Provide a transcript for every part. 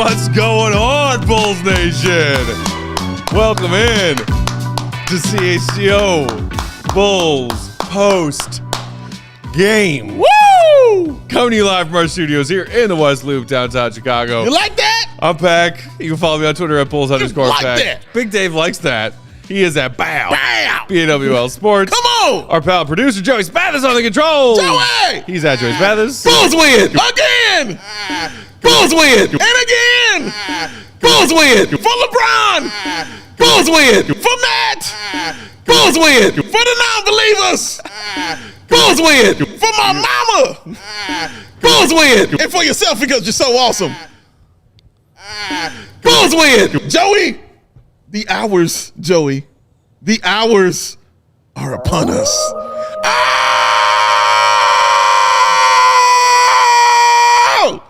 What's going on, Bulls Nation? Welcome in to CHGO Bulls Postgame. Woo! Coming to you live from our studios here in the West Loop, downtown Chicago. You like that? I'm Pack. You can follow me on Twitter at Bulls_Pack. Like that. Big Dave likes that. He is at BAW. BAW. BAWL Sports. Come on. Our pal producer, Joey Spathis, on the controls. Joey. He's at Joey Spathis. Bulls win. Again. Bulls win. And again. Bulls win. For LeBron. Bulls win. For Matt. Bulls win. For the non-believers. Bulls win. For my mama. Bulls win. And for yourself because you're so awesome. Bulls win. Joey. The hours, Joey, the hours are upon us. Oh!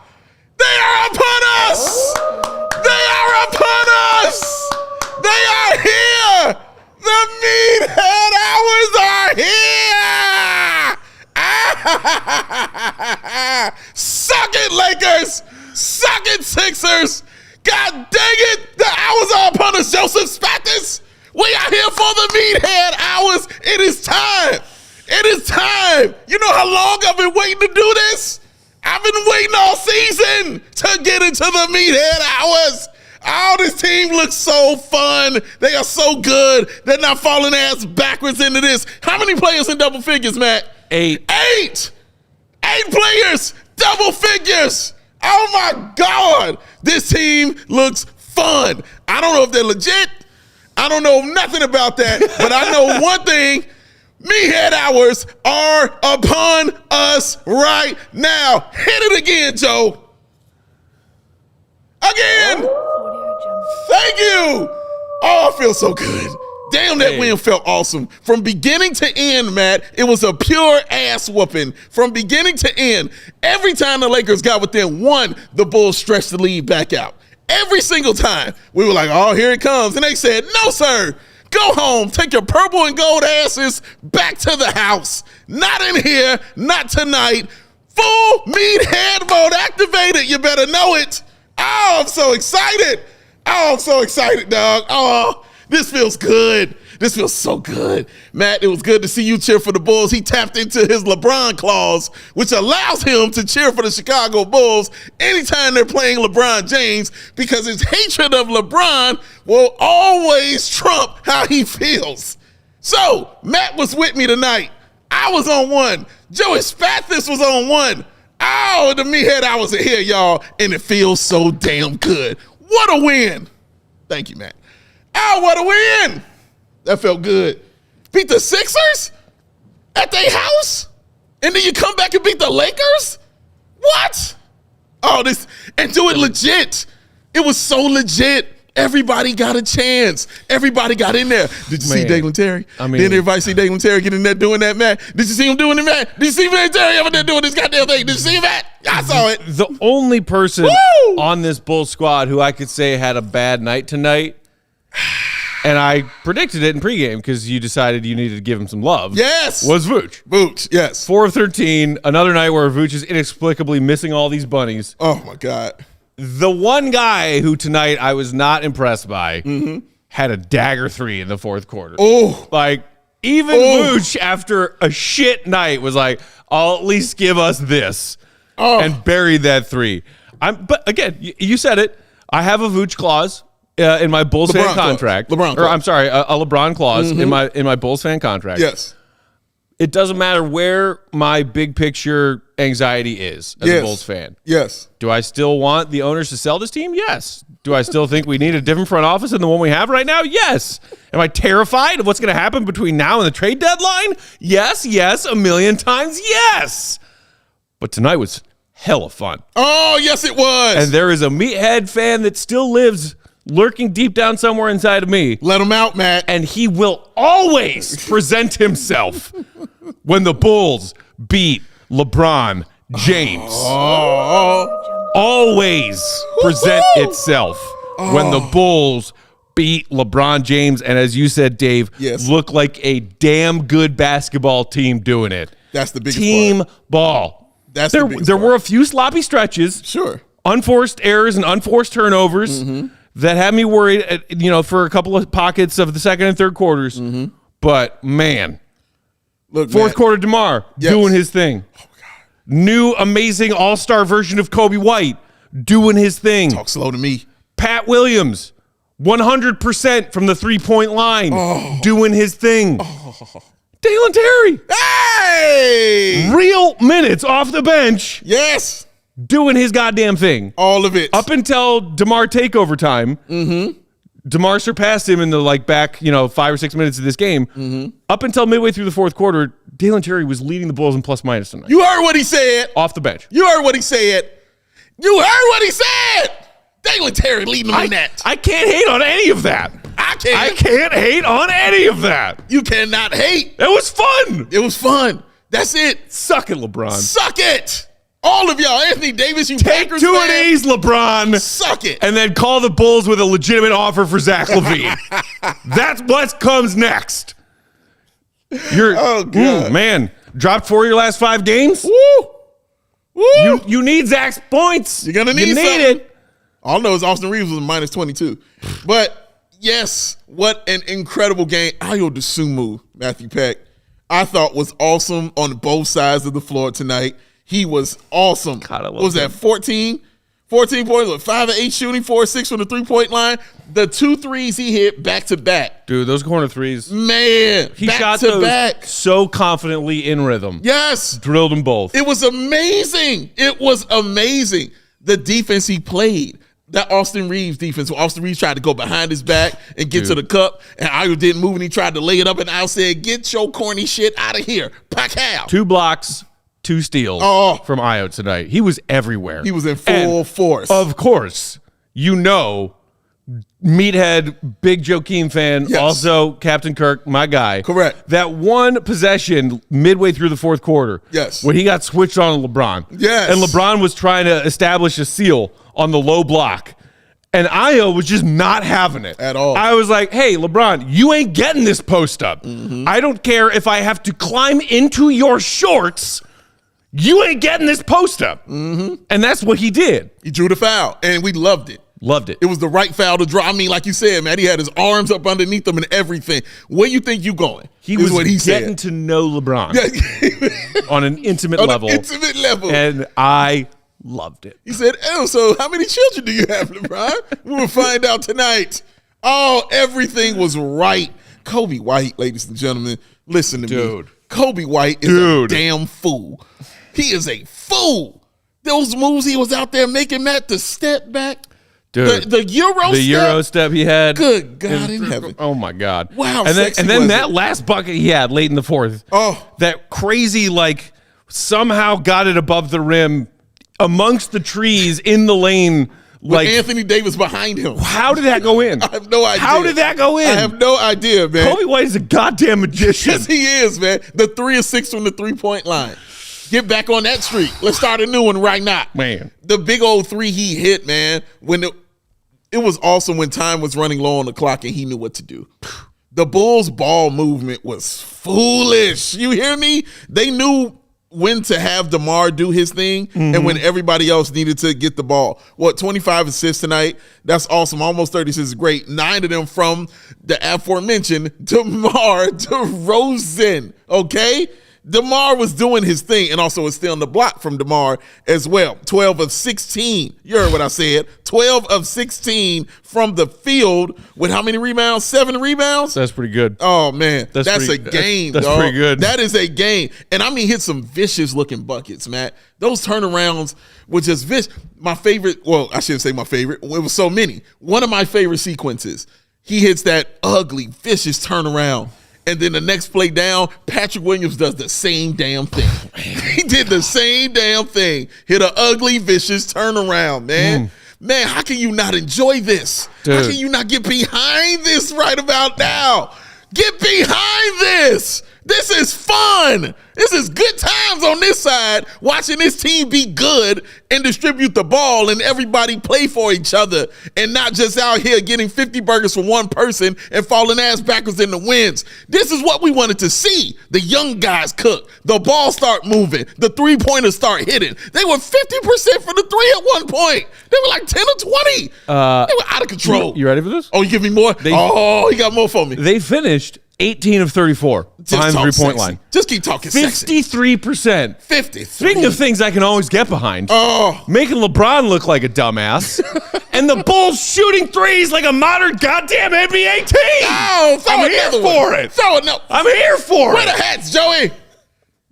They are upon us! They are upon us! They are here! The meathead hours are here! Suck it, Lakers! Suck it, Sixers! God dang it! The hours are upon us, Joseph Spathis. We are here for the meathead hours. It is time. It is time. You know how long I've been waiting to do this? I've been waiting all season to get into the meathead hours. Oh, this team looks so fun. They are so good. They're not falling ass backwards into this. How many players in double figures, Matt? 8. 8 players, double figures. Oh my God, this team looks fun. I don't know if they're legit. I don't know nothing about that, but I know one thing. Meathead hours are upon us right now. Hit it again, Joe. Again. Thank you. Oh, I feel so good. Damn, that win felt awesome. From beginning to end, Matt, it was a pure ass whooping. From beginning to end, every time the Lakers got within one, the Bulls stretched the lead back out. Every single time. We were like, oh, here it comes. And they said, no, sir. Go home. Take your purple and gold asses back to the house. Not in here. Not tonight. Full meathead mode activated. You better know it. Oh, I'm so excited. Oh, I'm so excited, dog. Oh, this feels good. This feels so good. Matt, it was good to see you cheer for the Bulls. He tapped into his LeBron clause, which allows him to cheer for the Chicago Bulls anytime they're playing LeBron James because his hatred of LeBron will always trump how he feels. So, Matt was with me tonight. I was on one. Joey Spathis was on one. Oh, the meathead hours are here, y'all, and it feels so damn good. What a win. Thank you, Matt. Oh, what a win! That felt good. Beat the Sixers at their house? And then you come back and beat the Lakers? What? Oh, this, and do it legit. It was so legit. Everybody got a chance. Everybody got in there. Did you see Dalen Terry? Didn't everybody see Dalen Terry get in there doing that, Matt? Did you see him doing it, Matt? Did you see Dalen Terry over there doing this goddamn thing? Did you see Matt? I saw it. The only person on this Bulls squad who I could say had a bad night tonight, and I predicted it in pregame because you decided you needed to give him some love. Yes. Was Vooch. Vooch, yes. 4 of 13, another night where Vooch is inexplicably missing all these bunnies. Oh, my God. The one guy who tonight I was not impressed by had a dagger 3 in the fourth quarter. Oh. Like, even Vooch, after a shit night, was like, I'll at least give us this. And buried that 3. But again, you said it. I have a Vooch clause in my Bulls fan contract. I'm sorry, a LeBron clause in my Bulls fan contract. Yes. It doesn't matter where my big picture anxiety is as a Bulls fan. Yes. Do I still want the owners to sell this team? Yes. Do I still think we need a different front office than the one we have right now? Yes. Am I terrified of what's going to happen between now and the trade deadline? Yes, a million times yes. But tonight was hella fun. Oh, yes, it was. And there is a meathead fan that still lives lurking deep down somewhere inside of me. Let him out, Matt. And he will always present himself when the Bulls beat LeBron James. Always present itself when the Bulls beat LeBron James. And as you said, Dave, look like a damn good basketball team doing it. That's the biggest team part. Ball. That's there were a few sloppy stretches. Sure. unforced errors and unforced turnovers that had me worried, for a couple of pockets of the second and third quarters. But, man, Look, fourth quarter DeMar doing his thing. Oh, God. New, amazing all-star version of Kobe White doing his thing. Talk slow to me. Pat Williams, 100% from the three-point line, doing his thing. Dalen Terry. Hey! Real minutes off the bench. Yes. Doing his goddamn thing. All of it. Up until DeMar takeover time, DeMar surpassed him in the back, 5 or 6 minutes of this game. Up until midway through the fourth quarter, Dalen Terry was leading the Bulls in plus minus tonight. You heard what he said. Off the bench. You heard what he said. You heard what he said. Dalen Terry leading them in that. I can't hate on any of that. I can't. I can't hate on any of that. You cannot hate. It was fun. It was fun. That's it. Suck it, LeBron. Suck it. All of y'all. Anthony Davis, you Take Packers 2 fan, of these, LeBron. Suck it. And then call the Bulls with a legitimate offer for Zach LaVine. That's what comes next. Oh, God. Man, dropped 4 of your last 5 games? Woo. Woo. You need Zach's points. You're going to need something. it. All I know is Austin Reeves was minus 22. But, yes, what an incredible game. Ayo Dosunmu, Matthew Peck, I thought was awesome on both sides of the floor tonight. He was awesome. God, I love what was that, 14? 14 points with 5 of 8 shooting, 4 of 6 from the three-point line. The 2 threes he hit back-to-back. Dude, those corner threes. Man, He shot those so confidently in rhythm. Yes. Drilled them both. It was amazing. It was amazing. The defense he played. That Austin Reeves defense, where Austin Reeves tried to go behind his back and get to the cup, and Ayo didn't move, and he tried to lay it up, and Ayo said, get your corny shit out of here. Pack 2 blocks, 2 steals from Ayo tonight. He was everywhere. He was in full force. Of course, Meathead, big Joakim fan, also Captain Kirk, my guy. Correct. That one possession midway through the fourth quarter, when he got switched on LeBron, and LeBron was trying to establish a seal on the low block, and Ayo was just not having it at all. I was like, hey, LeBron, you ain't getting this post up. I don't care if I have to climb into your shorts. You ain't getting this post up. And that's what he did. He drew the foul, and we loved it. Loved it. It was the right foul to draw. I mean, like you said, man, he had his arms up underneath him and everything. Where you think you going? He was what he getting to know LeBron on an intimate level. And I loved it. He said, oh, so how many children do you have, LeBron? We will find out tonight. Oh, everything was right. Kobe White, ladies and gentlemen, listen to me. Kobe White is a damn fool. He is a fool. Those moves he was out there making, Matt, the step back. Dude, the Euro step he had. Good God in heaven. Oh, my God. Wow. And then that last bucket he had late in the fourth. Oh. That crazy, somehow got it above the rim amongst the trees in the lane. With Anthony Davis behind him. How did that go in? I have no idea. How did that go in? I have no idea, man. Kobe White is a goddamn magician. Yes, he is, man. The 3 of 6 from the three-point line. Get back on that streak. Let's start a new one right now. Man. The big old 3 he hit, man, it was awesome when time was running low on the clock and he knew what to do. The Bulls' ball movement was foolish. You hear me? They knew when to have DeMar do his thing and when everybody else needed to get the ball. 25 assists tonight? That's awesome. Almost 36 is great. 9 of them from the aforementioned DeMar Derozan, okay? DeMar was doing his thing and also was still on the block from DeMar as well. 12 of 16. You heard what I said. 12 of 16 from the field with how many rebounds? 7 rebounds? That's pretty good. Oh, man. That's a game, That's pretty good. That is a game. And I mean, hit some vicious-looking buckets, Matt. Those turnarounds were just vicious. My favorite, well, I shouldn't say my favorite. It was so many. One of my favorite sequences, he hits that ugly, vicious turnaround. And then the next play down, Patrick Williams does the same damn thing. He did the same damn thing. Hit an ugly, vicious turnaround, man. Man, how can you not enjoy this? Dude. How can you not get behind this right about now? Get behind this. This is fun. This is good times on this side, watching this team be good and distribute the ball and everybody play for each other and not just out here getting 50 burgers for one person and falling ass backwards in the wins. This is what we wanted to see. The young guys cook. The ball start moving. The three-pointers start hitting. They were 50% for the three at one point. They were like 10 or 20. They were out of control. You ready for this? Oh, you give me more? He got more for me. They finished 18 of 34 behind the three-point line. Just keep talking 53%. 53. Speaking of things I can always get behind, making LeBron look like a dumbass, and the Bulls shooting threes like a modern goddamn NBA team. Oh, I'm here for it. I'm here for it. Where the hats, Joey?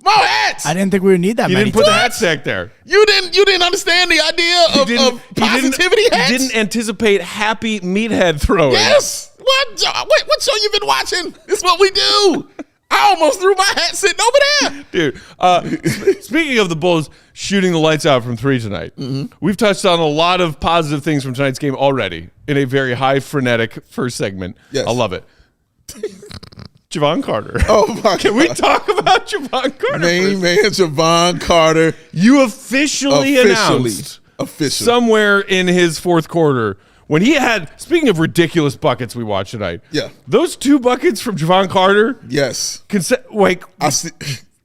More hats. I didn't think we would need that You many. didn't put the hat stack there. You didn't understand the idea of positivity hats? You didn't anticipate happy meathead throwing. Yes. What show you been watching? It's what we do. I almost threw my hat sitting over there. Dude, speaking of the Bulls shooting the lights out from three tonight, we've touched on a lot of positive things from tonight's game already in a very high frenetic first segment. Yes. I love it. Javon Carter. Oh, my God. Can we talk about Javon Carter? Main man Javon Carter. You officially announced somewhere in his fourth quarter when he had, speaking of ridiculous buckets we watched tonight, those 2 buckets from Javon Carter. Yes. I see.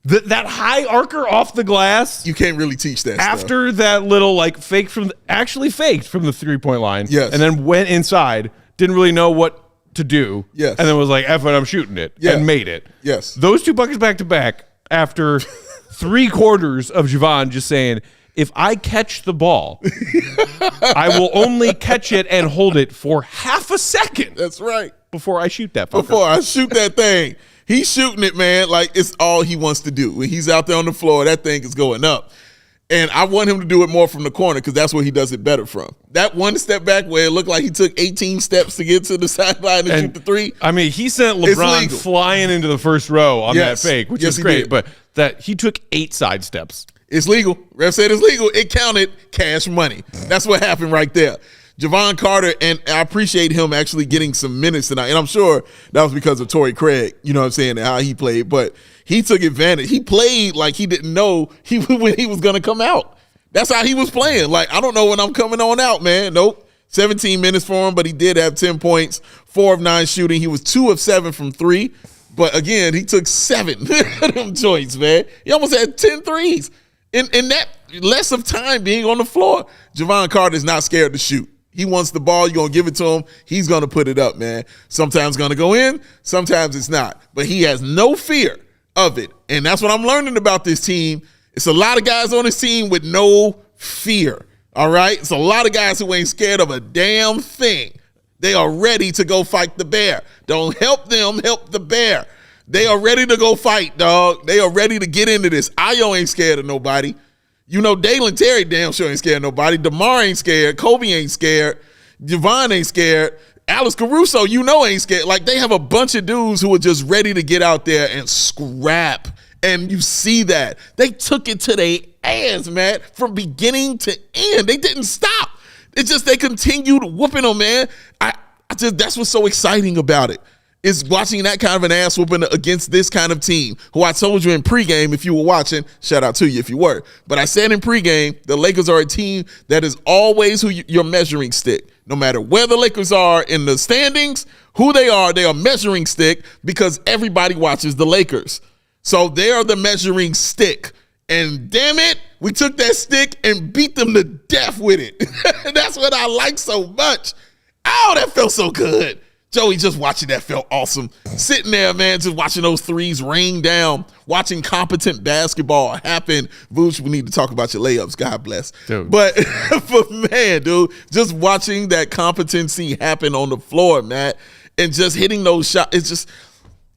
That high arcer off the glass. You can't really teach that after stuff. That little faked from the three-point line. Yes. And then went inside, didn't really know what to do. Yes. And then was like, F it, I'm shooting it. Yes. And made it. Yes. Those 2 buckets back to back after 3 quarters of Javon just saying, if I catch the ball, I will only catch it and hold it for half a second. That's right. Before I shoot that fucker. Before I shoot that thing. He's shooting it, man, like it's all he wants to do. When he's out there on the floor, that thing is going up. And I want him to do it more from the corner because that's where he does it better from. That one step back where it looked like he took 18 steps to get to the sideline and shoot the three. I mean, he sent LeBron flying into the first row on that fake, which is great. But that he took 8 side steps. It's legal. Ref said it's legal. It counted cash money. That's what happened right there. Javon Carter, and I appreciate him actually getting some minutes tonight. And I'm sure that was because of Torrey Craig, you know what I'm saying, and how he played. But he took advantage. He played like he didn't know when he was going to come out. That's how he was playing. Like, I don't know when I'm coming on out, man. Nope. 17 minutes for him, but he did have 10 points, 4 of 9 shooting. He was 2 of 7 from 3. But, again, he took 7 of them joints, man. He almost had 10 threes. In that less of time being on the floor, Javon Carter is not scared to shoot. He wants the ball. You're going to give it to him. He's going to put it up, man. Sometimes going to go in. Sometimes it's not. But he has no fear of it. And that's what I'm learning about this team. It's a lot of guys on this team with no fear, all right? It's a lot of guys who ain't scared of a damn thing. They are ready to go fight the bear. Don't help them, help the bear. They are ready to go fight, dog. They are ready to get into this. Ayo ain't scared of nobody. You know, Dalen Terry damn sure ain't scared of nobody. DeMar ain't scared. Kobe ain't scared. Javon ain't scared. Alex Caruso, you know, ain't scared. Like, they have a bunch of dudes who are just ready to get out there and scrap. And you see that. They took it to their ass, man, from beginning to end. They didn't stop. It's just they continued whooping them, man. That's what's so exciting about it. Is watching that kind of an ass whooping against this kind of team, who I told you in pregame, if you were watching, shout out to you if you were. But I said in pregame, the Lakers are a team that is always your measuring stick. No matter where the Lakers are in the standings, who they are measuring stick because everybody watches the Lakers. So they are the measuring stick. And damn it, we took that stick and beat them to death with it. That's what I like so much. Oh, that felt so good. Joey, just watching that felt awesome. Sitting there, man, just watching those threes rain down, watching competent basketball happen. Vooch, we need to talk about your layups. God bless. Dude. But man, dude, just watching that competency happen on the floor, man, and just hitting those shots,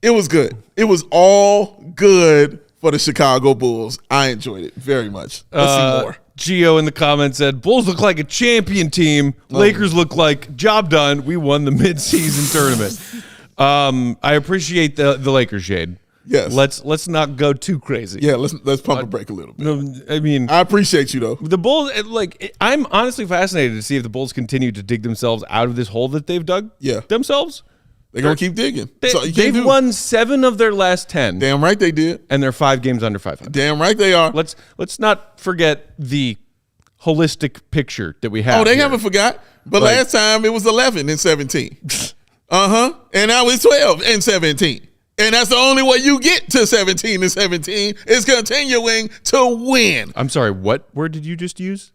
it was good. It was all good for the Chicago Bulls. I enjoyed it very much. Let's see more. Gio in the comments said, Bulls look like a champion team. Lakers look like job done. We won the midseason tournament. I appreciate the Lakers shade. Yes. Let's not go too crazy. Yeah, let's pump a break a little bit. No, I mean, I appreciate you though. The Bulls, I'm honestly fascinated to see if the Bulls continue to dig themselves out of this hole that they've dug themselves. They're going to keep digging. They've won 7 of their last 10. Damn right they did. And they're 5 games under 500. Damn right they are. Let's not forget the holistic picture that we have. Oh, they haven't forgot. But last time it was 11 and 17. And now it's 12 and 17. And that's the only way you get to 17 and 17 is continuing to win. I'm sorry, what word did you just use?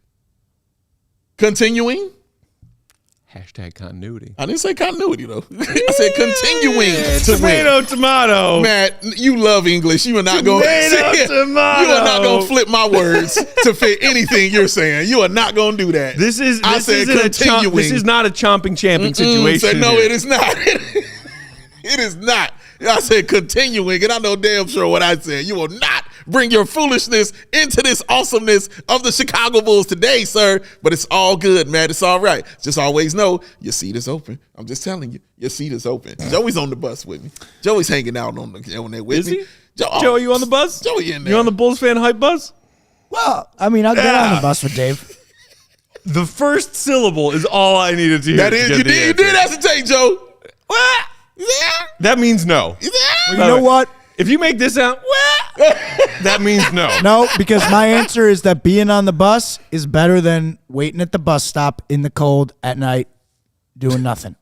Continuing. Hashtag continuity. I didn't say continuity, though. I said continuing to tomato, win. tomato. Matt, you love English. You are not going to tomato. You are not going to flip my words to fit anything you're saying. You are not going to do that. This is not a chomping champing situation. No, it is not. It is not. I said continuing, and I know damn sure what I said. You will not bring your foolishness into this awesomeness of the Chicago Bulls today, sir. But it's all good, man. It's all right. Just always know your seat is open. I'm just telling you, your seat is open. Joey's on the bus with me. Joey's hanging out on there with me. Is he? Joe, you on the bus? Joey in there. You on the Bulls fan hype bus? Well, I mean, I'll get on the bus with Dave. The first syllable is all I needed to hear. That is, you did hesitate, Joe. What? Yeah. That means no. Yeah. Well, you know what? If you make this sound, that means no. No, because my answer is that being on the bus is better than waiting at the bus stop in the cold at night doing nothing.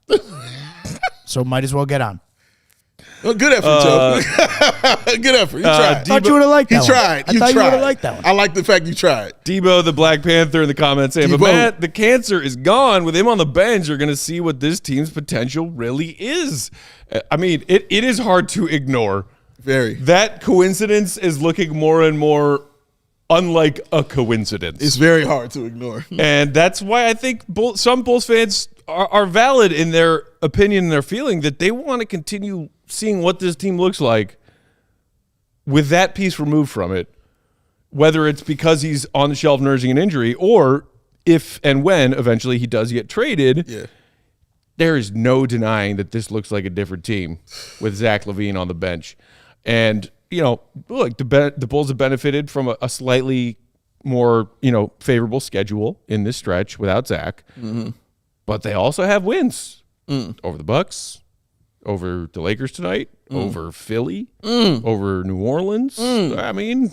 So might as well get on. Well, good effort, Joe. Good effort. He tried. I thought you would have liked that one. I thought you would have liked that one. I like the fact you tried. Debo, the Black Panther, in the comments saying, but Matt, the cancer is gone. With him on the bench, you're going to see what this team's potential really is. I mean, it is hard to ignore. Very. That coincidence is looking more and more unlike a coincidence. It's very hard to ignore. And that's why I think some Bulls fans are valid in their opinion and their feeling that they want to continue seeing what this team looks like with that piece removed from it, whether it's because he's on the shelf nursing an injury or if and when eventually he does get traded, there is no denying that this looks like a different team with Zach LaVine on the bench. And, you know, look, the Bulls have benefited from a slightly more, favorable schedule in this stretch without Zach. Mm-hmm. But they also have wins over the Bucks, over the Lakers tonight, over Philly, over New Orleans. I mean,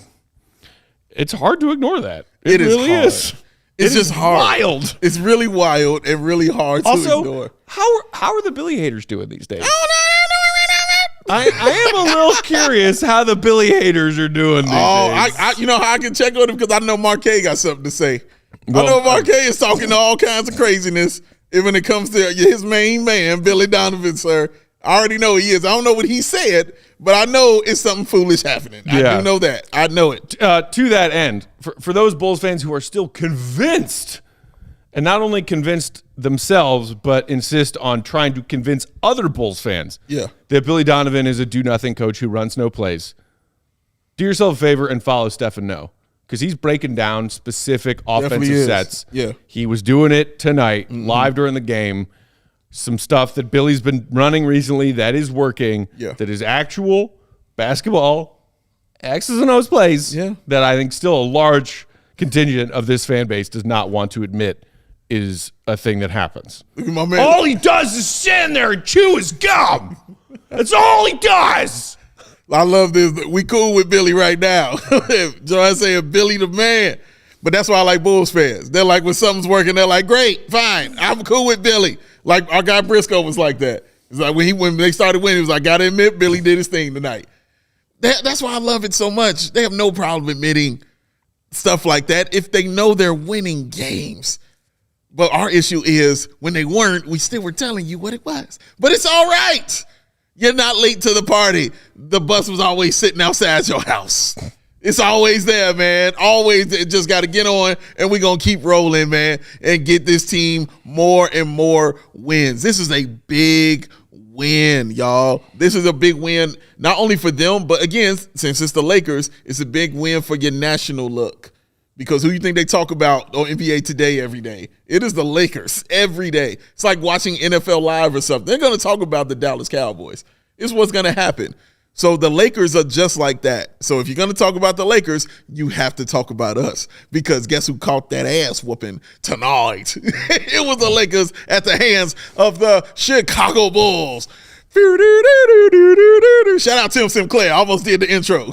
it's hard to ignore that. It really is. It's just hard. Wild. It's really wild and really hard to ignore. How are the Billy haters doing these days? I am a little curious how the Billy haters are doing these days. You know how I can check on them because I know Marquet got something to say. I know Marquet is talking all kinds of craziness when it comes to his main man, Billy Donovan, sir. I already know he is. I don't know what he said, but I know it's something foolish happening. Yeah. I do know that. I know it. To that end, for those Bulls fans who are still convinced, and not only convinced themselves, but insist on trying to convince other Bulls fans that Billy Donovan is a do-nothing coach who runs no plays, do yourself a favor and follow Stefan No, because he's breaking down specific offensive sets. Yeah. He was doing it tonight, live during the game. Some stuff that Billy's been running recently that is working, that is actual basketball, X's and O's plays that I think still a large contingent of this fan base does not want to admit is a thing that happens. Look at my man. All he does is stand there and chew his gum. That's all he does. I love this. We cool with Billy right now. So I say Billy the man. But that's why I like Bulls fans. They're like, when something's working, they're like, great, fine. I'm cool with Billy. Like our guy Briscoe was like that. It's like when they started winning, he was like, gotta admit, Billy did his thing tonight. That's why I love it so much. They have no problem admitting stuff like that if they know they're winning games. But our issue is when they weren't, we still were telling you what it was. But it's all right. You're not late to the party. The bus was always sitting outside your house. It's always there, man. Always just got to get on, and we're going to keep rolling, man, and get this team more and more wins. This is a big win, y'all. This is a big win, not only for them, but again, since it's the Lakers, it's a big win for your national look. Because who you think they talk about on NBA Today every day? It is the Lakers every day. It's like watching NFL Live or something. They're going to talk about the Dallas Cowboys. It's what's going to happen. So the Lakers are just like that. So if you're going to talk about the Lakers, you have to talk about us. Because guess who caught that ass whooping tonight? It was the Lakers at the hands of the Chicago Bulls. Shout out Tim Sinclair. I almost did the intro.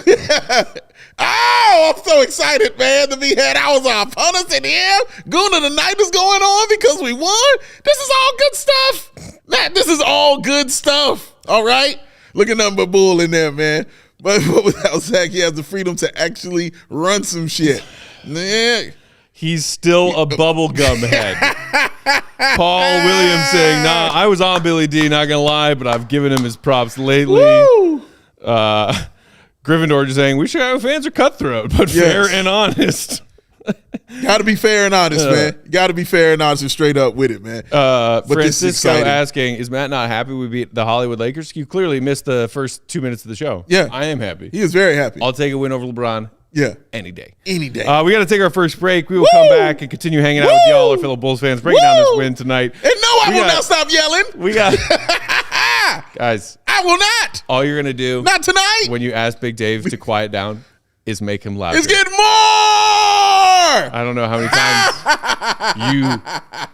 Oh, I'm so excited, man, to be had. I was our opponents in the air. Goon of the night is going on because we won. This is all good stuff. Matt, this is all good stuff. All right? Look at nothing but bull in there, man. But without Zach, he has the freedom to actually run some shit. Yeah. He's still a bubblegum head. Paul Williams saying, nah, I was on Billy D, not going to lie, but I've given him his props lately. Woo! Gryffindor just saying, we Chicago fans are cutthroat, but fair and honest. Got to be fair and honest, man. Got to be fair and honest and straight up with it, man. Francisco asking, is Matt not happy we beat the Hollywood Lakers? You clearly missed the first 2 minutes of the show. Yeah. I am happy. He is very happy. I'll take a win over LeBron. Yeah. Any day. Any day. We got to take our first break. We will come back and continue hanging out with y'all, our fellow Bulls fans, breaking down this win tonight. And no, I will not stop yelling. We got... Guys. I will not. All you're going to do... Not tonight. When you ask Big Dave to quiet down is make him louder. It's getting more. I don't know how many times you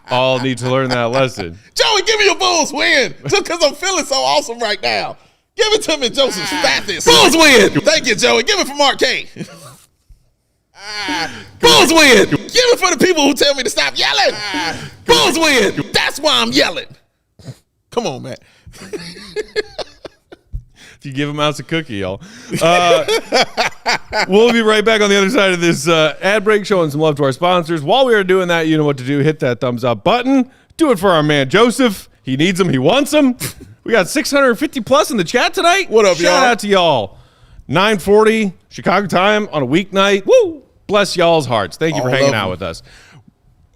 all need to learn that lesson. Joey, give me a Bulls win. Just because I'm feeling so awesome right now. Give it to me, Joseph Spathis. Bulls win. Thank you, Joey. Give it for Mark K. Bulls win. Give it for the people who tell me to stop yelling. Bulls win. That's why I'm yelling. Come on, Matt. If you give him out a cookie, y'all. We'll be right back on the other side of this ad break, showing some love to our sponsors. While we are doing that, you know what to do. Hit that thumbs up button. Do it for our man, Joseph. He needs them. He wants them. We got 650 plus in the chat tonight. What up, y'all? Shout out to y'all. 9:40 Chicago time on a weeknight. Woo! Bless y'all's hearts. Thank you for hanging out with us.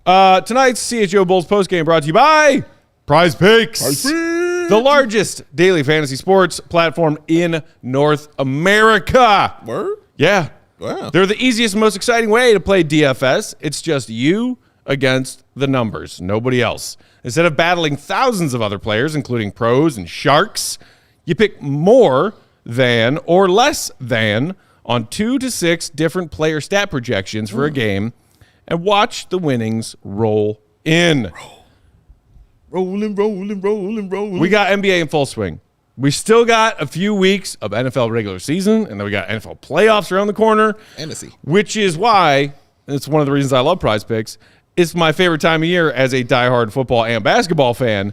Tonight's CHGO Bulls postgame brought to you by Prize Picks. The largest daily fantasy sports platform in North America. Word? Yeah. Wow. They're the easiest and most exciting way to play DFS. It's just you against the numbers, nobody else. Instead of battling thousands of other players, including pros and sharks, you pick more than or less than on 2 to 6 different player stat projections for a game and watch the winnings roll in. Rolling. We got NBA in full swing. We still got a few weeks of NFL regular season, and then we got NFL playoffs around the corner. Fantasy. Which is why, and it's one of the reasons I love Prize Picks, it's my favorite time of year as a diehard football and basketball fan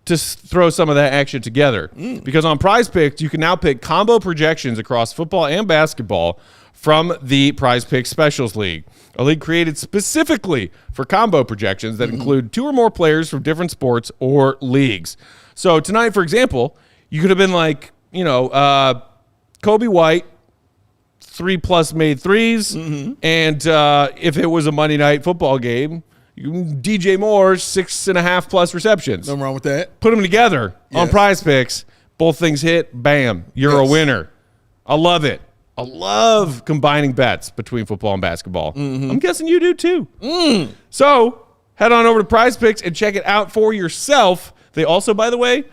to throw some of that action together. Because on Prize Picks, you can now pick combo projections across football and basketball from the Prize Picks Specials League, a league created specifically for combo projections that include 2 or more players from different sports or leagues. So tonight, for example, you could have been like, Kobe White, 3+ made threes, and if it was a Monday night football game, DJ Moore, 6.5+ receptions. Nothing wrong with that. Put them together on Prize Picks. Both things hit. Bam. You're a winner. I love it. I love combining bets between football and basketball. I'm guessing you do too. So head on over to Prize Picks and check it out for yourself. They also, by the way,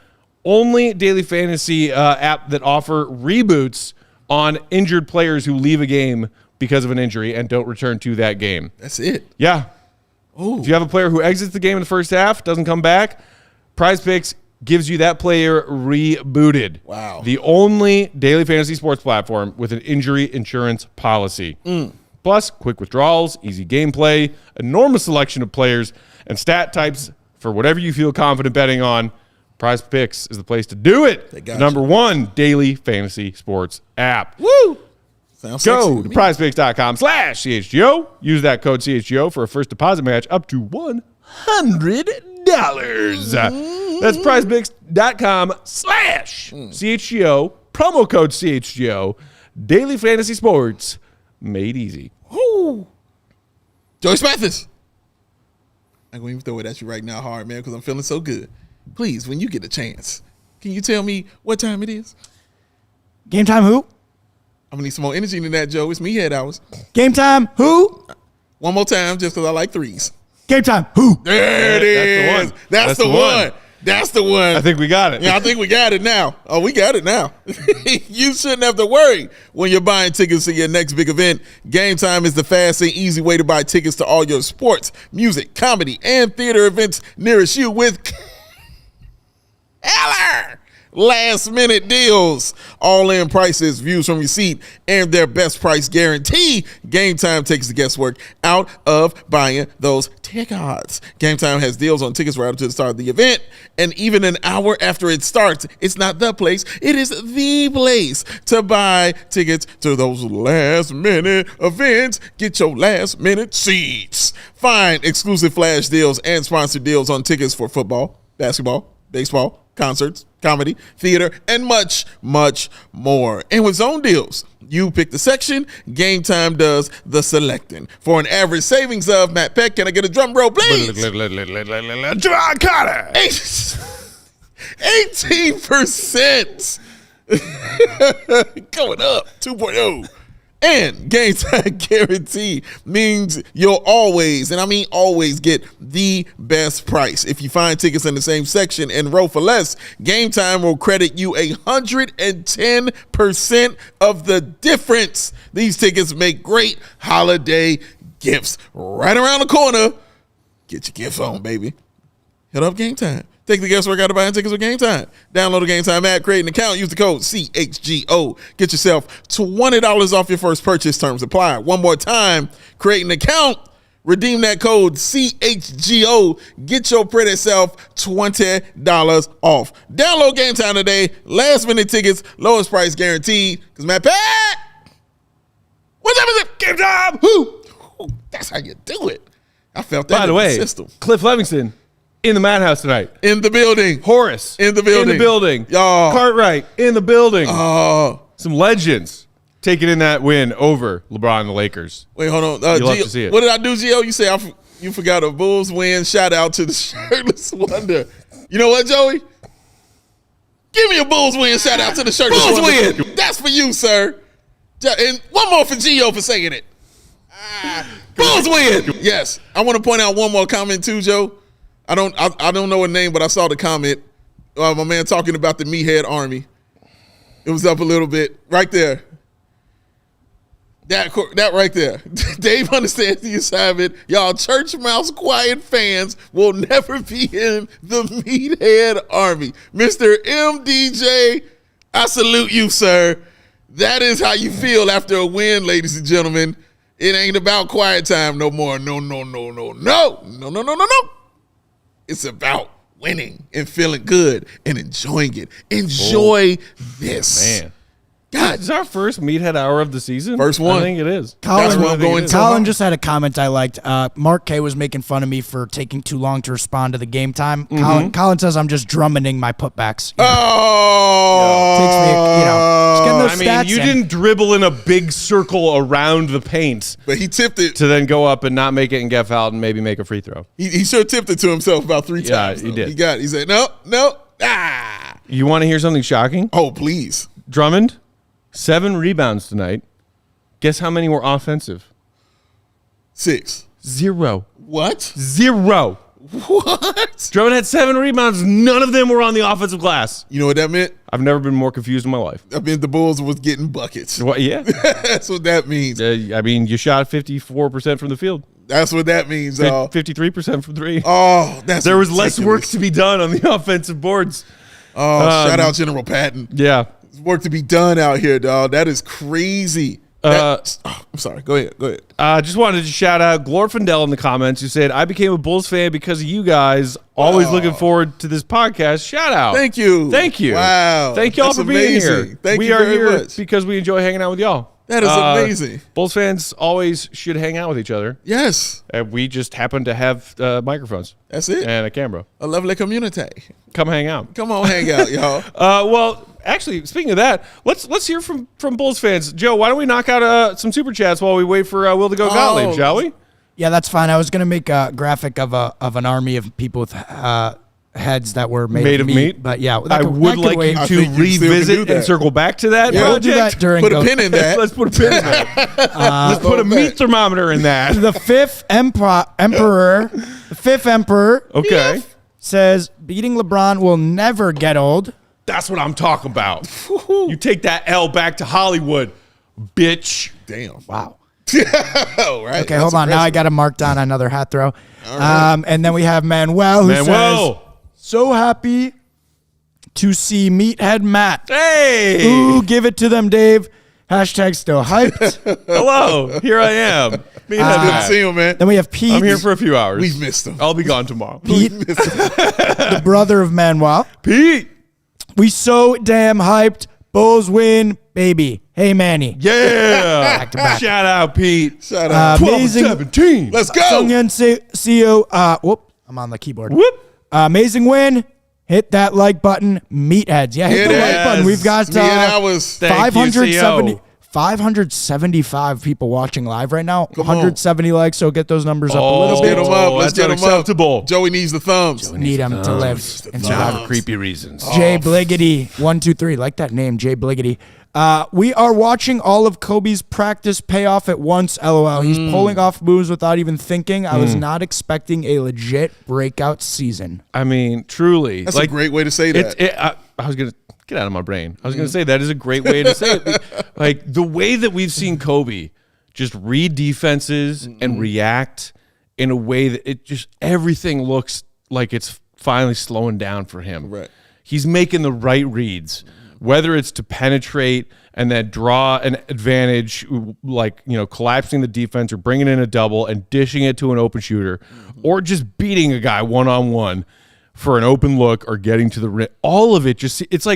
only daily fantasy app that offer reboots on injured players who leave a game because of an injury and don't return to that game. That's it. Yeah. If you have a player who exits the game in the first half, doesn't come back, Prize Picks gives you that player rebooted. Wow. The only daily fantasy sports platform with an injury insurance policy. Plus, quick withdrawals, easy gameplay, enormous selection of players, and stat types for whatever you feel confident betting on. Prize Picks is the place to do it. The number 1 daily fantasy sports app. Woo! Sounds Go to prizepicks.com/CHGO. Use that code CHGO for a first deposit match up to $100. That's prizepicks.com/CHGO. Promo code CHGO. Daily fantasy sports made easy. Woo! Joey Spathis. I'm going to throw it at you right now hard, man, because I'm feeling so good. Please, when you get a chance, can you tell me what time it is? Game time who? I'm going to need some more energy than that, Joe. It's me head hours. Game time who? One more time, just because I like threes. Game time who? There it is. That's the one. That's the one. I think we got it. Yeah, I think we got it now. Oh, we got it now. You shouldn't have to worry when you're buying tickets to your next big event. Game Time is the fast and easy way to buy tickets to all your sports, music, comedy, and theater events nearest you with Keller. last-minute deals, all-in prices, views from your seat, and their best price guarantee. Game Time takes the guesswork out of buying those tickets. Game Time has deals on tickets right up to the start of the event, and even an hour after it starts. It's not the place, it is the place to buy tickets to those last-minute events. Get your last-minute seats. Find exclusive flash deals and sponsored deals on tickets for football, basketball, baseball, concerts, comedy, theater, and much, much more. And with zone deals, you pick the section, Game Time does the selecting. For an average savings of, Matt Peck, can I get a drum roll, please? John Carter. 18%. Going up, 2.0. And Game Time guarantee means you'll always, and I mean always, get the best price. If you find tickets in the same section and row for less, Game Time will credit you 110% of the difference. These tickets make great holiday gifts. Right around the corner, get your gifts on, baby. Hit up Game Time. Take the guesswork out of buying tickets with Game Time. Download the Game Time app, create an account, use the code CHGO. Get yourself $20 off your first purchase. Terms apply. One more time, create an account, redeem that code CHGO. Get your pretty self $20 off. Download Game Time today. Last minute tickets, lowest price guaranteed. Because Matt Pat, what's up with it? Game Time. Who? That's how you do it. I felt that. By the way, system. Cliff Livingston in the Madhouse tonight. In the building. Horace in the building. In the building. Y'all. Cartwright in the building. Some legends taking in that win over LeBron and the Lakers. Wait, hold on. You'll love to see it. What did I do, Gio? You say you forgot a Bulls win. Shout out to the Shirtless Wonder. You know what, Joey? Give me a Bulls win. Shout out to the Shirtless Wonder. Bulls win. That's for you, sir. And one more for Gio for saying it. Bulls win. Yes. I want to point out one more comment too, Joe. I don't know her name, but I saw the comment. My man talking about the Meathead Army. It was up a little bit. Right there. That right there. Dave understands the assignment. Y'all church mouse quiet fans will never be in the Meathead Army. Mr. MDJ, I salute you, sir. That is how you feel after a win, ladies and gentlemen. It ain't about quiet time no more. No. It's about winning and feeling good and enjoying it. Enjoy this. Man. God. Is our first Meathead Hour of the season? First one. I think it is. Colin just had a comment I liked. Mark K was making fun of me for taking too long to respond to the Game Time. Colin says I'm just drumming my putbacks. Takes me, just getting those stats you didn't dribble in a big circle around the paint. But he tipped it. To then go up and not make it and get fouled and maybe make a free throw. He sure tipped it to himself about 3 times. Yeah, he did. He said, no. You want to hear something shocking? Oh, please. Drummond, 7 rebounds tonight. Guess how many were offensive? 6. 0. What? 0. What? Drummond had 7 rebounds. None of them were on the offensive glass. You know what that meant? I've never been more confused in my life. That meant the Bulls was getting buckets. What? Yeah. That's what that means. You shot 54% from the field. That's what that means. 53% from 3. Oh, that's There was ridiculous. less work to be done on the offensive boards. Oh, shout out General Patton. Yeah. There's work to be done out here, dog. That is crazy. I'm sorry. Go ahead. Just wanted to shout out Glorfindel in the comments who said, I became a Bulls fan because of you guys. Always looking forward to this podcast. Shout out. Thank you. Wow. Thank y'all for being here. We are here because we enjoy hanging out with y'all. That is amazing. Bulls fans always should hang out with each other. Yes. And we just happen to have microphones. That's it. And a camera. A lovely community. Come hang out. Come on, hang out, y'all. Well, actually, speaking of that, let's hear from Bulls fans. Joe, why don't we knock out some super chats while we wait for Will to go Gottlieb, shall we? Yeah, that's fine. I was gonna make a graphic of an army of people with heads that were made of meat. But yeah, I would like you to revisit and circle back to that project. We'll do that during put a pin in that. Let's put a pin in that. Let's put a meat thermometer in that. The fifth emperor, okay, says beating LeBron will never get old. That's what I'm talking about. You take that L back to Hollywood, bitch. Damn. Wow. Right. Okay, hold on. Now I got to mark down another hat throw. Right. And then we have Manuel who says, so happy to see Meathead Matt. Hey! Ooh, give it to them, Dave. Hashtag still hyped. Hello, here I am. Good to see him, man. Then we have Pete. I'm here for a few hours. We've missed him. I'll be gone tomorrow. Pete, the brother of Manuel. Pete! We so damn hyped. Bulls win, baby. Hey, Manny. Yeah! Back to back. Shout out, Pete. Shout out. 12-17. Let's go. Sungyeon CEO. Whoop, I'm on the keyboard. Whoop. Amazing win. Hit that like button. Meatheads. Yeah, hit the like button. We've got Thank you, 570. CO. 575 people watching live right now. 170 likes, so get those numbers up a little Let's bit. get them up. Let's That's get them unacceptable. up. Joey needs the thumbs. Need them to live and survive. For creepy reasons. Jay Bliggity, 123, like that name, Jay Bliggity. We are watching all of Kobe's practice pay off at once, LOL. He's pulling off moves without even thinking. I was not expecting a legit breakout season. I mean, truly. That's a great way to say that. I was going to get out of my brain. I was going to say that is a great way to say it. Like the way that we've seen Kobe just read defenses and react in a way that it just everything looks like it's finally slowing down for him. Right. He's making the right reads, whether it's to penetrate and then draw an advantage, like, you know, collapsing the defense or bringing in a double and dishing it to an open shooter, or just beating a guy one-on-one for an open look or getting to the rim. All of it just, it's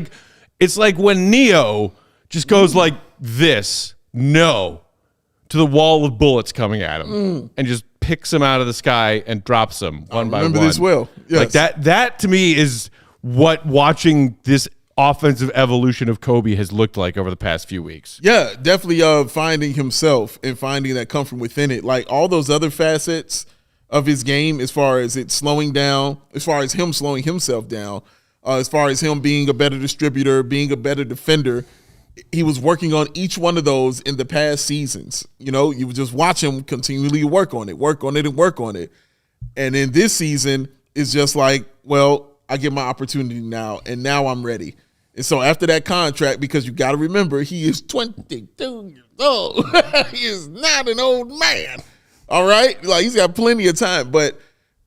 like when Neo just goes like this, no, to the wall of bullets coming at him and just picks him out of the sky and drops them one by one. Remember this well. Yes. Like that to me is what watching this offensive evolution of Kobe has looked like over the past few weeks. Yeah, definitely finding himself and finding that comfort within it. Like all those other facets of his game, as far as it slowing down, as far as him slowing himself down, as far as him being a better distributor, being a better defender, he was working on each one of those in the past seasons. You know, you would just watch him continually work on it. And in this season, it's just like, well, I get my opportunity now, and now I'm ready. And so after that contract, because you got to remember, he is 22 years old. He is not an old man. All right? Like, he's got plenty of time, but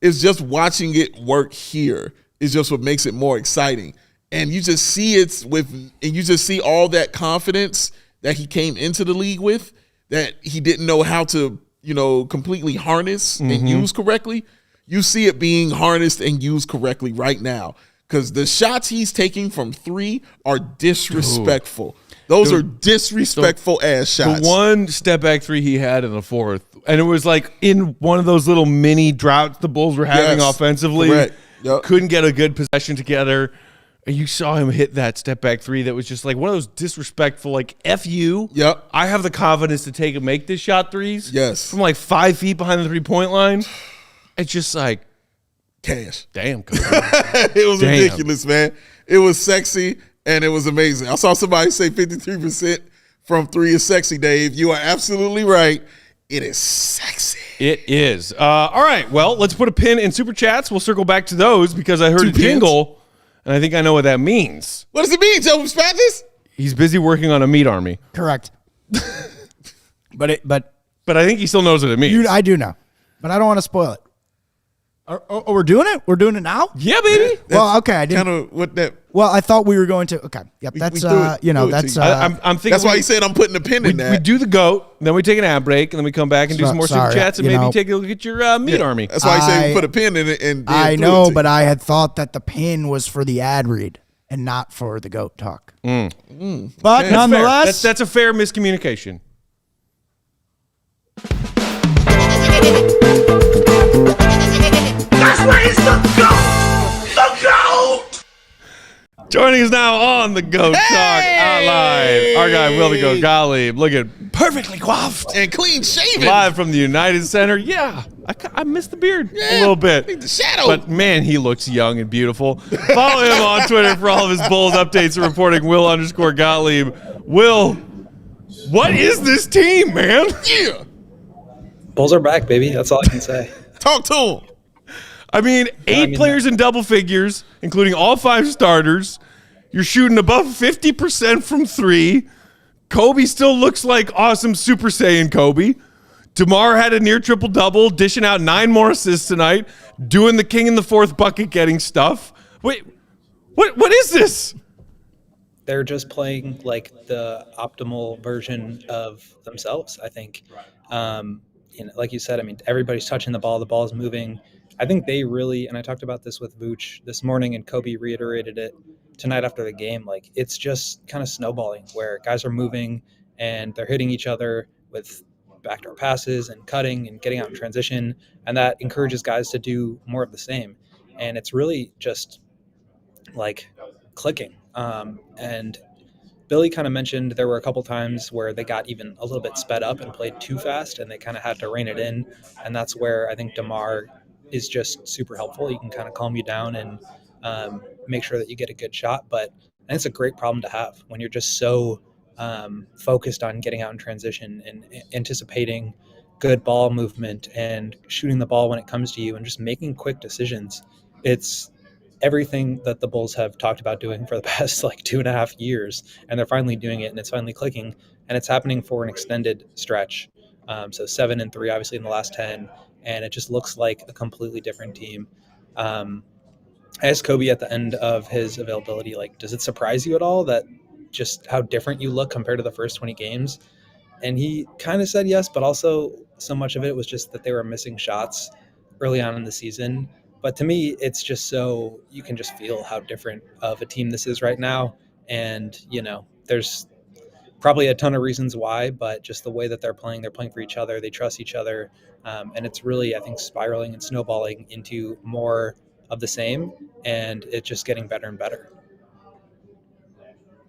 it's just watching it work here is just what makes it more exciting. And you just see you just see all that confidence that he came into the league with, that he didn't know how to, you know, completely harness and use correctly. You see it being harnessed and used correctly right now, because the shots he's taking from three are disrespectful. Those are disrespectful ass shots. The one step back three he had in the fourth, and it was like in one of those little mini droughts the Bulls were having offensively. Correct. Yep. Couldn't get a good possession together. And you saw him hit that step back three that was just like one of those disrespectful, like, F you. Yep. I have the confidence to take and make this shot threes. Yes. From like 5 feet behind the 3-point line. It's just like, cash. damn. It was ridiculous, man. It was sexy and it was amazing. I saw somebody say 53% from three is sexy, Dave. You are absolutely right. It is sexy. It is. All right. Well, let's put a pin in Super Chats. We'll circle back to those because I heard a jingle, and I think I know what that means. What does it mean, Joe Spathis? He's busy working on a meat army. Correct. But I think he still knows what it means. I do know, but I don't want to spoil it. Oh, we're doing it? We're doing it now? Yeah, baby. Well, okay. I didn't. Kind of what that. Well, I thought we were going to. Okay. Yep. That's that's. I'm thinking. That's why he said I'm putting a pin in that. We do the GOAT, then we take an ad break, and then we come back and do some more Super Chats, and maybe take a look at your meat army. That's why he said we put a pin in it. And I know, but I had thought that the pin was for the ad read and not for the GOAT talk. But nonetheless, that's a fair miscommunication. That's where he's the GOAT! The GOAT! Joining us now on the GOAT Talk Hotline, our guy Will the Goat Gottlieb, looking perfectly coiffed and clean shaven, live from the United Center. Yeah, I missed the beard a little bit, the shadow, but man, he looks young and beautiful. Follow him on Twitter for all of his Bulls updates and reporting. Will_Gottlieb. Will, what is this team, man? Yeah, Bulls are back, baby. That's all I can say. Talk to him. I mean, 8 players in double figures, including all 5 starters. You're shooting above 50% from 3. Kobe still looks like awesome Super Saiyan Kobe. DeMar had a near triple-double, dishing out 9 more assists tonight, doing the king in the fourth bucket getting stuff. Wait, What is this? They're just playing like the optimal version of themselves, I think. Like you said, I mean, everybody's touching the ball is moving. I think they really, and I talked about this with Vooch this morning, and Kobe reiterated it tonight after the game. Like, it's just kind of snowballing where guys are moving and they're hitting each other with backdoor passes and cutting and getting out in transition, and that encourages guys to do more of the same. And it's really just like clicking. And Billy kind of mentioned there were a couple times where they got even a little bit sped up and played too fast, and they kind of had to rein it in. And that's where I think DeMar is just super helpful. He can kind of calm you down and make sure that you get a good shot. But I think it's a great problem to have when you're just so focused on getting out in transition and anticipating good ball movement and shooting the ball when it comes to you and just making quick decisions. It's everything that the Bulls have talked about doing for the past like 2.5 years, and they're finally doing it, and it's finally clicking, and it's happening for an extended stretch. So 7-3, obviously in the last 10, and it just looks like a completely different team. I asked Kobe at the end of his availability, like, does it surprise you at all that just how different you look compared to the first 20 games? And he kind of said yes, but also so much of it was just that they were missing shots early on in the season. But to me, it's just so you can just feel how different of a team this is right now. And, there's probably a ton of reasons why, but just the way that they're playing for each other. They trust each other. And it's really, I think, spiraling and snowballing into more of the same. And it's just getting better and better.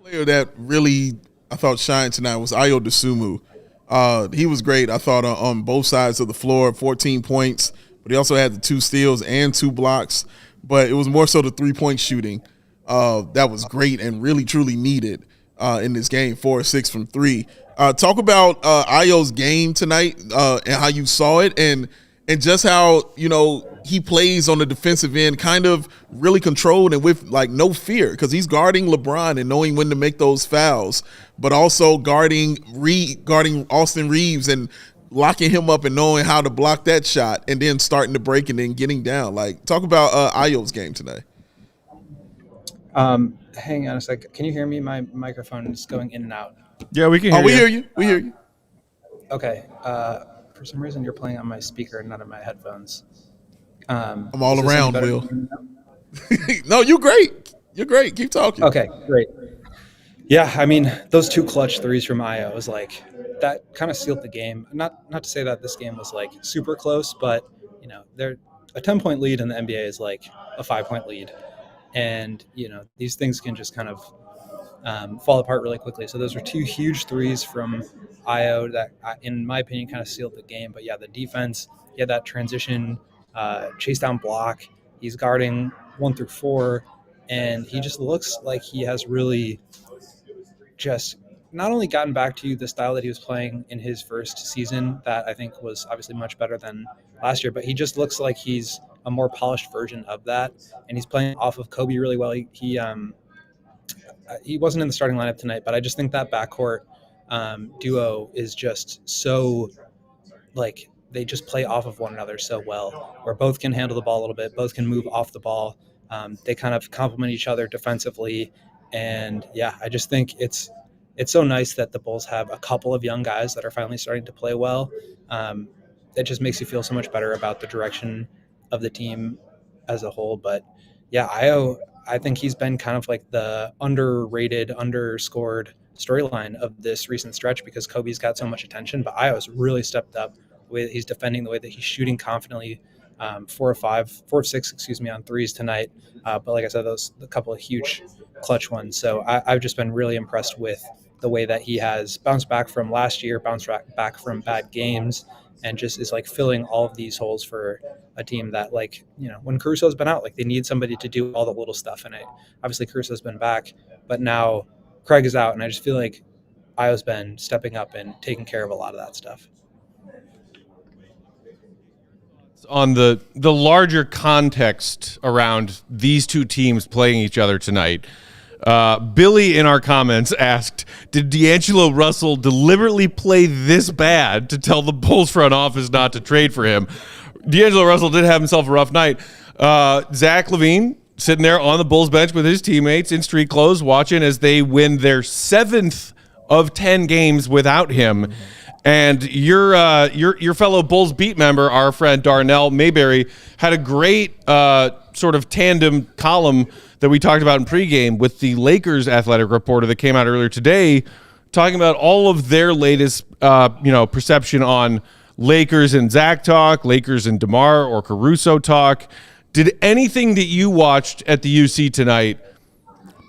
Player that really, I thought, shined tonight was Ayo Dosunmu. He was great, I thought, on both sides of the floor, 14 points. But he also had the 2 steals and 2 blocks. But it was more so the 3-point shooting that was great and really, truly needed in this game, 4 or 6 from 3. Talk about Ayo's game tonight and how you saw it and just how, he plays on the defensive end kind of really controlled and with, like, no fear because he's guarding LeBron and knowing when to make those fouls, but also guarding Austin Reeves and locking him up and knowing how to block that shot and then starting to break and then getting down. Like, talk about Ayo's game today. Hang on a sec. Can you hear me? My microphone is going in and out. Yeah, we can hear you. We hear you. We hear you. Okay. For some reason, you're playing on my speaker and not on my headphones. I'm all around, Will. No, you're great. You're great. Keep talking. Okay, great. Yeah, I mean, those 2 clutch threes from Ayo was like, that kind of sealed the game. Not to say that this game was like super close, but they're a 10-point lead in the NBA is like a 5-point lead, and these things can just kind of fall apart really quickly. So those were 2 huge threes from Ayo that, in my opinion, kind of sealed the game. But yeah, the defense, he had that transition chase down block. He's guarding 1 through 4, and he just looks like he has really just not only gotten back to the style that he was playing in his first season, that I think was obviously much better than last year, but he just looks like he's a more polished version of that, and he's playing off of Kobe really well. He wasn't in the starting lineup tonight, but I just think that backcourt duo is just so, like, they just play off of one another so well, where both can handle the ball a little bit, both can move off the ball. They kind of complement each other defensively, and yeah, I just think it's so nice that the Bulls have a couple of young guys that are finally starting to play well. It just makes you feel so much better about the direction of the team as a whole. But yeah, Ayo, I think he's been kind of like the underrated, underscored storyline of this recent stretch because Kobe's got so much attention, but Ayo's really stepped up the way that he's defending, the way that he's shooting confidently. 4 of 6 on threes tonight. But like I said, those a couple of huge clutch ones. So I've just been really impressed with the way that he has bounced back from last year, bounced back from bad games, and just is like filling all of these holes for a team that, like, when Caruso's been out, like, they need somebody to do all the little stuff. And obviously Caruso's been back, but now Craig is out, and I just feel like Ayo's been stepping up and taking care of a lot of that stuff. On the larger context around these 2 teams playing each other tonight, Billy in our comments asked, did D'Angelo Russell deliberately play this bad to tell the Bulls front office not to trade for him? D'Angelo Russell did have himself a rough night. Zach LaVine sitting there on the Bulls bench with his teammates in street clothes, watching as they win their 7th of 10 games without him. And your fellow Bulls beat member, our friend Darnell Mayberry, had a great sort of tandem column that we talked about in pregame with the Lakers athletic reporter that came out earlier today, talking about all of their latest perception on Lakers and Zach talk, Lakers and DeMar or Caruso talk. Did anything that you watched at the UC tonight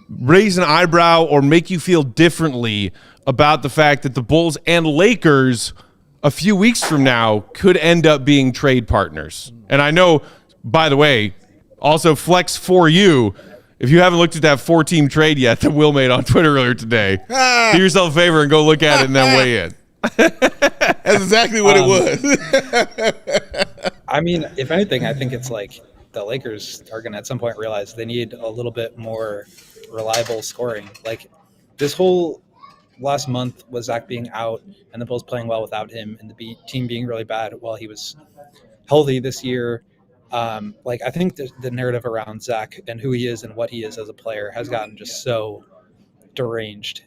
raise an eyebrow or make you feel differently about the fact that the Bulls and Lakers a few weeks from now could end up being trade partners? And I know, by the way, also flex for you, if you haven't looked at that 4-team trade yet that Will made on Twitter earlier today, do yourself a favor and go look at it and then weigh in. That's exactly what it was. I mean, if anything, I think it's like the Lakers are going to at some point realize they need a little bit more reliable scoring. Like this whole last month was Zach being out and the Bulls playing well without him and the team being really bad while he was healthy this year. I think the narrative around Zach and who he is and what he is as a player has gotten just so deranged.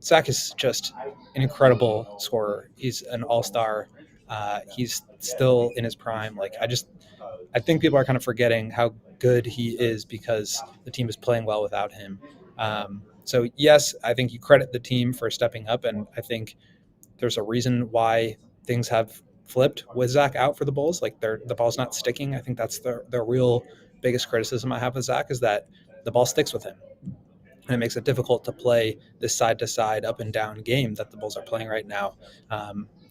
Zach is just an incredible scorer. He's an all-star. He's still in his prime. I think people are kind of forgetting how good he is because the team is playing well without him. So yes, I think you credit the team for stepping up, and I think there's a reason why things have flipped with Zach out for the Bulls. Like the ball's not sticking. I think that's the real biggest criticism I have with Zach is that the ball sticks with him. And it makes it difficult to play this side-to-side, up-and-down game that the Bulls are playing right now.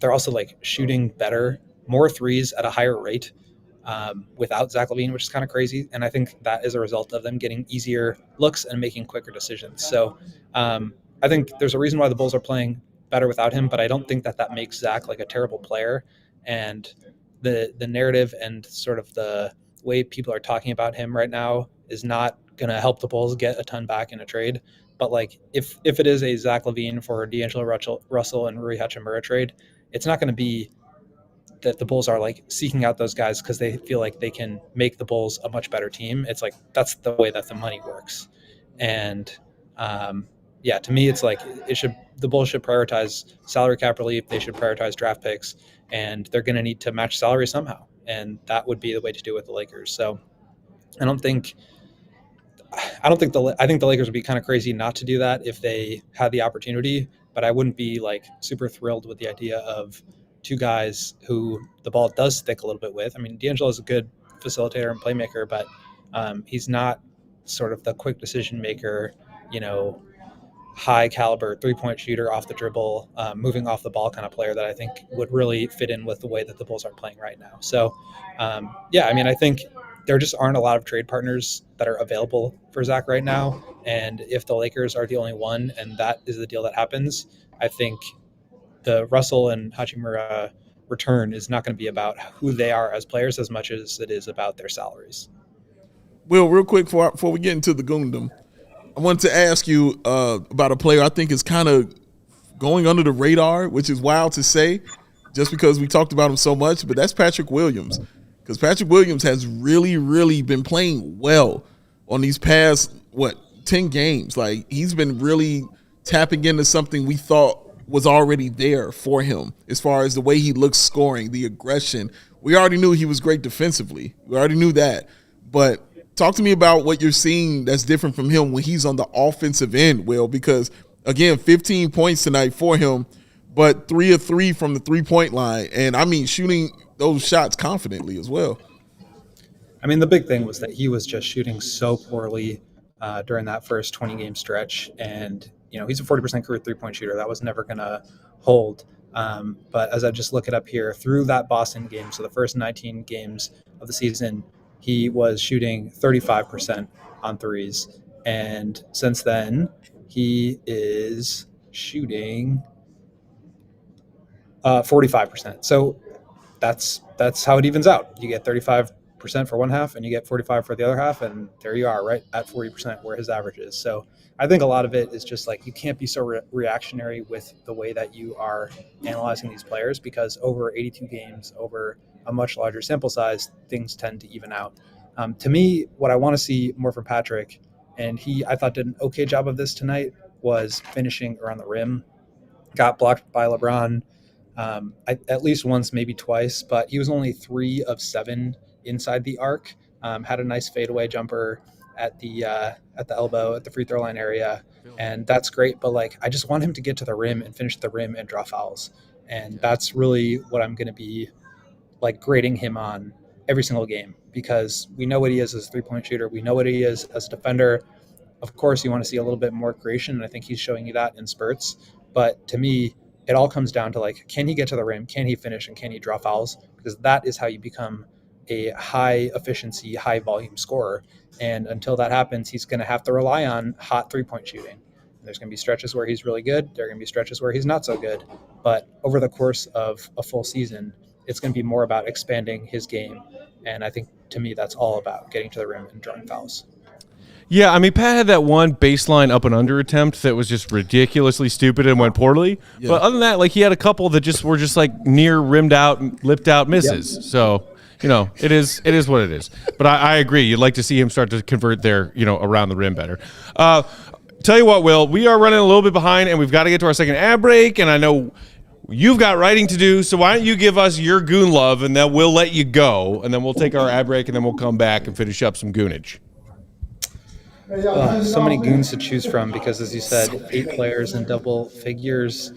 They're also shooting better, more threes at a higher rate without Zach LaVine, which is kind of crazy. And I think that is a result of them getting easier looks and making quicker decisions. So I think there's a reason why the Bulls are playing better without him, but I don't think that makes Zach a terrible player. And the narrative and sort of the way people are talking about him right now is not going to help the Bulls get a ton back in a trade. But if it is a Zach LaVine for D'Angelo Russell and Rui Hachimura trade, it's not going to be that the Bulls are seeking out those guys because they feel like they can make the Bulls a much better team. It's that's the way that the money works. And to me, it's the Bulls should prioritize salary cap relief. They should prioritize draft picks, and they're going to need to match salary somehow. And that would be the way to do it with the Lakers. So I think the Lakers would be kind of crazy not to do that if they had the opportunity, but I wouldn't be super thrilled with the idea of two guys who the ball does stick a little bit with. I mean, D'Angelo is a good facilitator and playmaker, but he's not sort of the quick decision maker, high caliber 3-point shooter off the dribble, moving off the ball kind of player that I think would really fit in with the way that the Bulls are playing right now. So I think there just aren't a lot of trade partners that are available for Zach right now. And if the Lakers are the only one, and that is the deal that happens, I think the Russell and Hachimura return is not going to be about who they are as players as much as it is about their salaries. Will, real quick before we get into the Goondom, I wanted to ask you about a player I think is kind of going under the radar, which is wild to say just because we talked about him so much, but that's Patrick Williams. Because Patrick Williams has really, really been playing well on these past, 10 games. He's been really tapping into something we thought was already there for him as far as the way he looks scoring, the aggression. We already knew he was great defensively. We already knew that. But talk to me about what you're seeing that's different from him when he's on the offensive end, Will, because, again, 15 points tonight for him, but 3 of 3 from the three-point line. And, shooting those shots confidently as well. I mean, the big thing was that he was just shooting so poorly during that first 20-game stretch. And, he's a 40% career three-point shooter. That was never going to hold. But as I just look it up here, through that Boston game, so the first 19 games of the season, he was shooting 35% on threes. And since then, he is shooting 45%. So that's how it evens out. You get 35% for one half and you get 45 for the other half, and there you are, right at 40% where his average is. So I think a lot of it is just you can't be so reactionary with the way that you are analyzing these players, because over 82 games, over a much larger sample size, things tend to even out. To me, what I want to see more from Patrick, and I thought did an okay job of this tonight, was finishing around the rim. Got blocked by LeBron at least once, maybe twice, but he was only 3 of 7 inside the arc. Had a nice fadeaway jumper at the elbow at the free throw line area, and that's great. But like, I just want him to get to the rim and finish the rim and draw fouls, and that's really what I'm going to be like grading him on every single game, because we know what he is as a 3-point shooter. We know what he is as a defender. Of course, you want to see a little bit more creation, and I think he's showing you that in spurts. But to me, it all comes down to like, can he get to the rim? Can he finish? And can he draw fouls? Because that is how you become a high efficiency, high volume scorer. And until that happens, he's going to have to rely on hot 3-point shooting. There's going to be stretches where he's really good. There are going to be stretches where he's not so good. But over the course of a full season, it's going to be more about expanding his game. And I think, to me, that's all about getting to the rim and drawing fouls. Yeah, I mean, Pat had that one baseline up and under attempt that was just ridiculously stupid and went poorly. Yeah. But other than that, like, he had a couple that just were just like near rimmed out and lipped out misses. Yep. So, you know, it is what it is. But I agree. You'd like to see him start to convert there, you know, around the rim better. Tell you what, Will, we are running a little bit behind, and we've got to get to our second ad break. And I know you've got writing to do, so why don't you give us your Goon love, and then we'll let you go, and then we'll take our ad break, and then we'll come back and finish up some Goonage. So many Goons to choose from because, as you said, 8 players in double figures.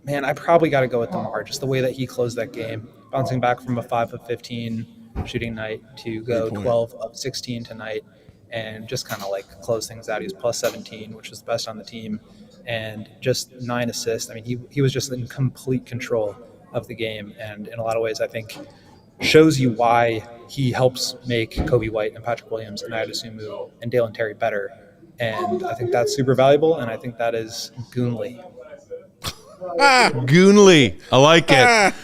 Man, I probably got to go with DeMar, just the way that he closed that game, bouncing back from a 5 of 15 shooting night to go 12 of 16 tonight, and just kind of like close things out. He was plus 17, which was the best on the team, and just 9 assists. I mean, he was just in complete control of the game, and in a lot of ways, I think shows you why he helps make Kobe White and Patrick Williams and Adesanya and Dalen Terry better. And I think that's super valuable, and I think that is Goonly. Goonly. I like it.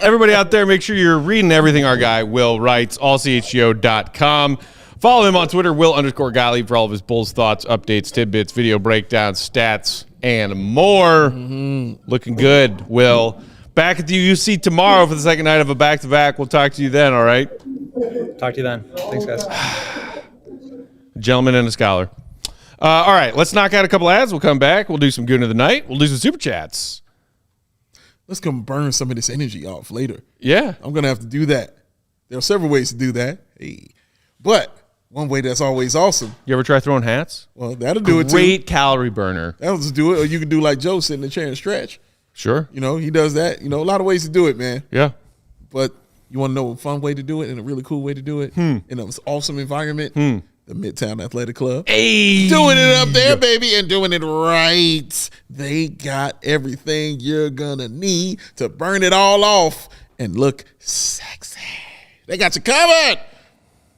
Everybody out there, make sure you're reading everything our guy Will writes, allchgo.com. Follow him on Twitter, Will_Gottlieb, for all of his Bulls thoughts, updates, tidbits, video breakdowns, stats, and more. Looking good, Will. Back at the UC tomorrow for the second night of a back-to-back. We'll talk to you then, all right? Talk to you then. Thanks, guys. Gentleman and a scholar. All right, let's knock out a couple ads. We'll come back. We'll do some Goon of the night. We'll do some Super Chats. Let's come burn some of this energy off later. Yeah. I'm going to have to do that. There are several ways to do that. Hey. But one way that's always awesome. You ever try throwing hats? Well, that'll do it too. Great calorie burner. That'll just do it. Or you can do like Joe, sit in the chair and stretch. Sure. You know, he does that. You know, a lot of ways to do it, man. Yeah. But you want to know a fun way to do it and a really cool way to do it in an awesome environment? The Midtown Athletic Club. Hey. Doing it up there, baby, and doing it right. They got everything you're going to need to burn it all off and look sexy. They got you covered.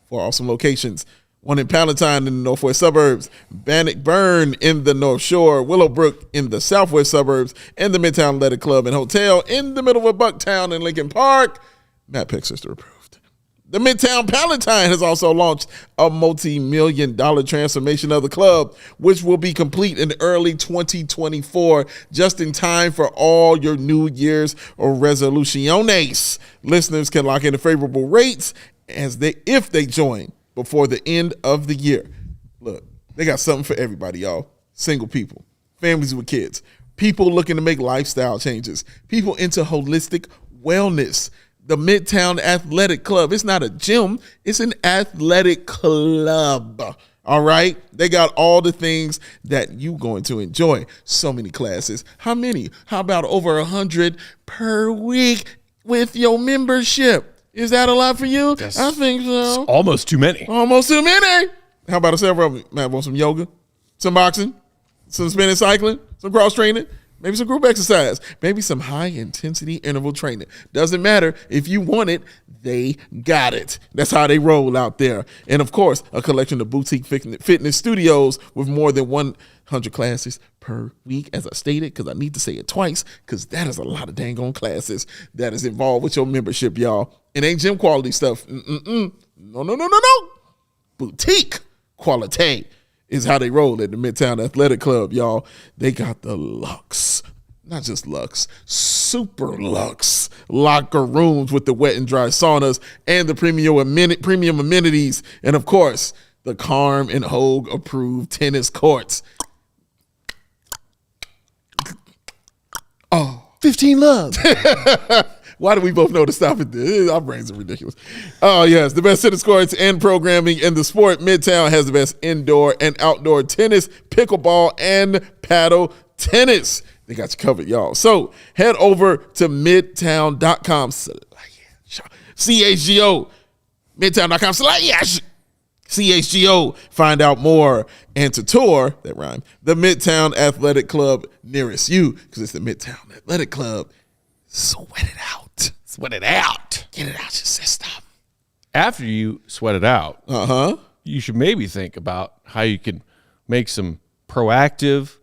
4 awesome locations. One in Palatine in the northwest suburbs, Bannock-Burn in the North Shore, Willowbrook in the southwest suburbs, and the Midtown Athletic Club and Hotel in the middle of Bucktown and Lincoln Park. Matt Peck sister approved. The Midtown Palatine has also launched a multi-million-dollar transformation of the club, which will be complete in early 2024, just in time for all your New Year's resoluciones. Listeners can lock in the favorable rates if they join before the end of the year. Look, they got something for everybody, y'all. Single people, families with kids, people looking to make lifestyle changes, people into holistic wellness. The Midtown Athletic Club. It's not a gym. It's an athletic club. All right? They got all the things that you're going to enjoy. So many classes. How many? How about over 100 per week with your membership? Is that a lot for you? That's I think so. Almost too many. Almost too many. How about several of them? Man, want some yoga, some boxing, some spinning cycling, some cross training, maybe some group exercise, maybe some high-intensity interval training. Doesn't matter. If you want it, they got it. That's how they roll out there. And, of course, a collection of boutique fitness studios with more than 100 classes per week, as I stated, because I need to say it twice, because that is a lot of dang on classes that is involved with your membership, y'all. It ain't gym quality stuff. No. Boutique quality is how they roll at the Midtown Athletic Club, y'all. They got the luxe, not just luxe, super luxe locker rooms with the wet and dry saunas and the premium amenities. And of course, the Carm and Hogue approved tennis courts. 15 love. Why do we both know to stop at this? Our brains are ridiculous. Oh, yes. The best tennis courts and programming in the sport. Midtown has the best indoor and outdoor tennis, pickleball, and paddle tennis. They got you covered, y'all. So head over to midtown.com. CHGO. Midtown.com. CHGO. Find out more and to tour, that rhyme, the Midtown Athletic Club nearest you, because it's the Midtown Athletic Club. Sweat it out. Sweat it out. Get it out your system. After you sweat it out, you should maybe think about how you can make some proactive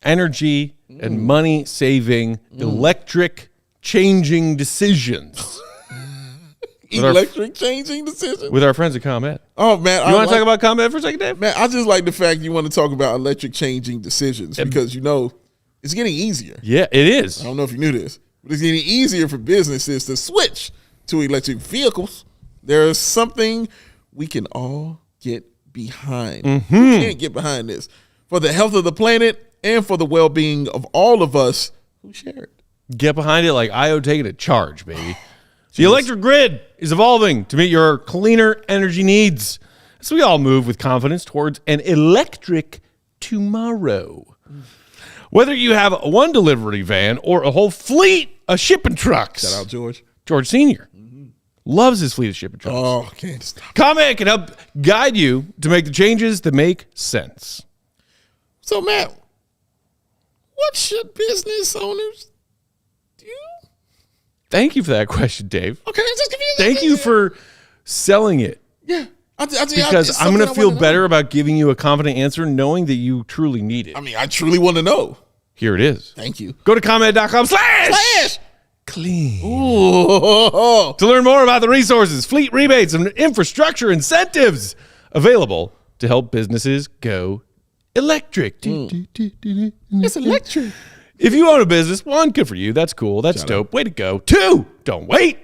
energy and money saving electric changing decisions. Electric changing decisions? With our friends at ComEd. Oh, man. You want to talk about ComEd for a second, Dave? Man, I just like the fact you want to talk about electric changing decisions because, it's getting easier. Yeah, it is. I don't know if you knew this, but it's getting easier for businesses to switch to electric vehicles. There's something we can all get behind. We can't get behind this. For the health of the planet and for the well-being of all of us who share it. Get behind it like IO taking a charge, baby. The electric grid is evolving to meet your cleaner energy needs. So we all move with confidence towards an electric tomorrow. Whether you have one delivery van or a whole fleet of shipping trucks. Shout out, George. George Sr. Loves his fleet of shipping trucks. Oh, can't stop. ComEd can help guide you to make the changes that make sense. So, Matt, what should business owners do? Thank you for that question, Dave. Okay, it's just confusing. Thank you for selling it. Yeah. Because I'm going to feel better about giving you a confident answer knowing that you truly need it. I mean, I truly want to know. Here it is. Thank you. Go to ComEd.com/clean to learn more about the resources, fleet rebates, and infrastructure incentives available to help businesses go electric. It's electric. If you own a business, 1, good for you. That's cool. That's dope. Way to go. 2, don't wait.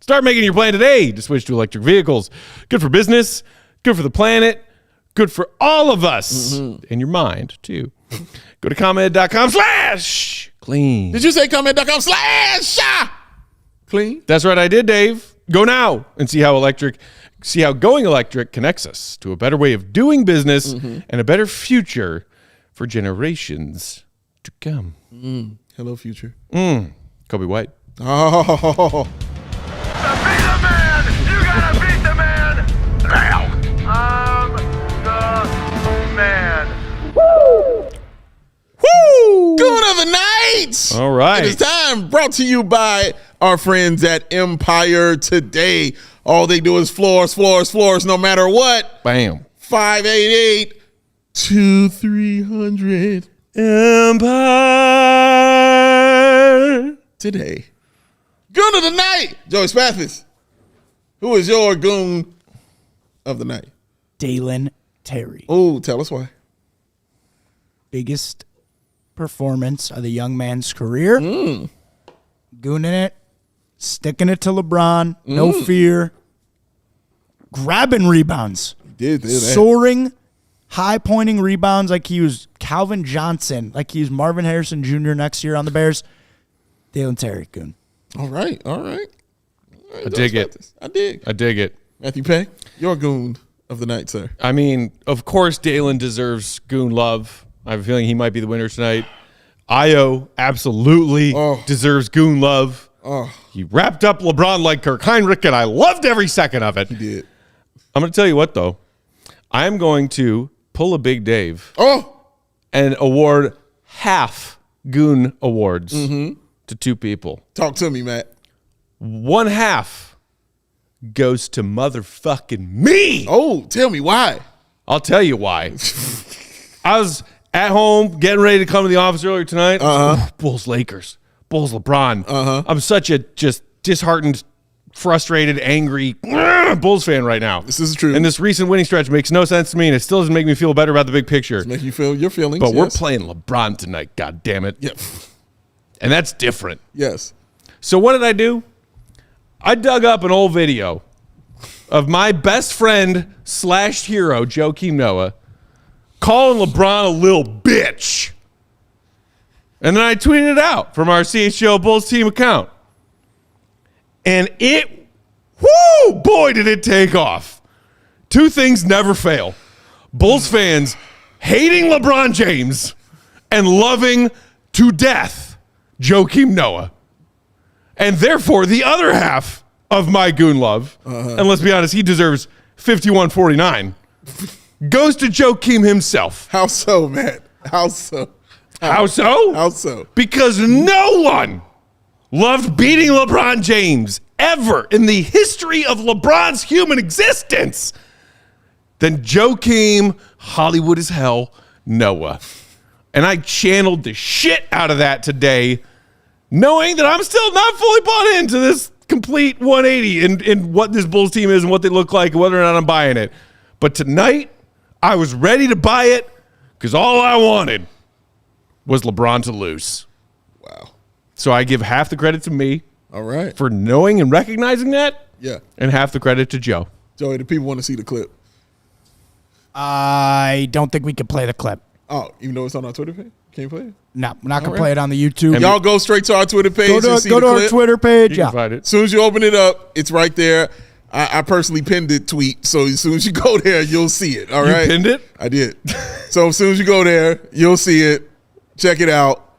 Start making your plan today to switch to electric vehicles. Good for business, good for the planet, good for all of us, and your mind, too. Go to ComEd.com/clean. Did you say ComEd.com/clean? That's right, I did, Dave. Go now and see how going electric connects us to a better way of doing business and a better future for generations to come. Hello, future. Kobe White. Oh. To be the man, you gotta beat the man. Now, I'm the man. Woo! Goon of the night. All right. It is time. Brought to you by our friends at Empire Today. All they do is floors, no matter what. Bam. 588-2300. Empire Today. Goon of the night. Joey Spathis. Who is your goon of the night? Dalen Terry. Oh, tell us why. Biggest performance of the young man's career. Gooning it. Sticking it to LeBron. No fear. Grabbing rebounds. Did that. Soaring, high-pointing rebounds like he was Calvin Johnson, like he was Marvin Harrison Jr. next year on the Bears. Dalen Terry, goon. All right. I dig it. I dig it. Matthew Pay, your goon of the night, sir. I mean, of course, Dalen deserves goon love. I have a feeling he might be the winner tonight. Io absolutely deserves goon love. He wrapped up LeBron like Kirk Heinrich, and I loved every second of it. He did. I'm going to tell you what, though. I'm going to pull a Big Dave and award half goon awards to 2 people. Talk to me, Matt. 1 half goes to motherfucking me. Oh, tell me why. I'll tell you why. I was at home getting ready to come to the office earlier tonight. Bulls Lakers. Bulls LeBron. I'm such a just disheartened, frustrated, angry Bulls fan right now. This is true. And this recent winning stretch makes no sense to me, and it still doesn't make me feel better about the big picture. It's make you feel your feelings. But we're playing LeBron tonight, god damn it. Yep. And that's different. Yes. So what did I do? I dug up an old video of my best friend / hero, Joakim Noah, calling LeBron a little bitch. And then I tweeted it out from our CHGO Bulls team account. And boy, did it take off. Two things never fail. Bulls fans hating LeBron James and loving to death Joakim Noah. And therefore, the other half of my Goon love, and let's be honest, he deserves 51-49, goes to Joakim himself. How so, Matt? How so? How so? How so? Because no one loved beating LeBron James ever in the history of LeBron's human existence than Joakim Hollywood as hell Noah. And I channeled the shit out of that today, knowing that I'm still not fully bought into this complete 180 in what this Bulls team is and what they look like and whether or not I'm buying it. But tonight, I was ready to buy it because all I wanted was LeBron to lose. Wow. So I give half the credit to me. All right. For knowing and recognizing that. Yeah. And half the credit to Joe. Joey, the people want to see the clip. I don't think we could play the clip. Oh, even though it's on our Twitter page? Can't play it? No, we're not going to play it on the YouTube. Y'all go straight to our Twitter page and see go the to clip. our Twitter page. You Yeah. can find it. As soon as you open it up, it's right there. I personally pinned the tweet, so as soon as you go there, you'll see it. All right? You pinned it? I did. So as soon as you go there, you'll see it. Check it out.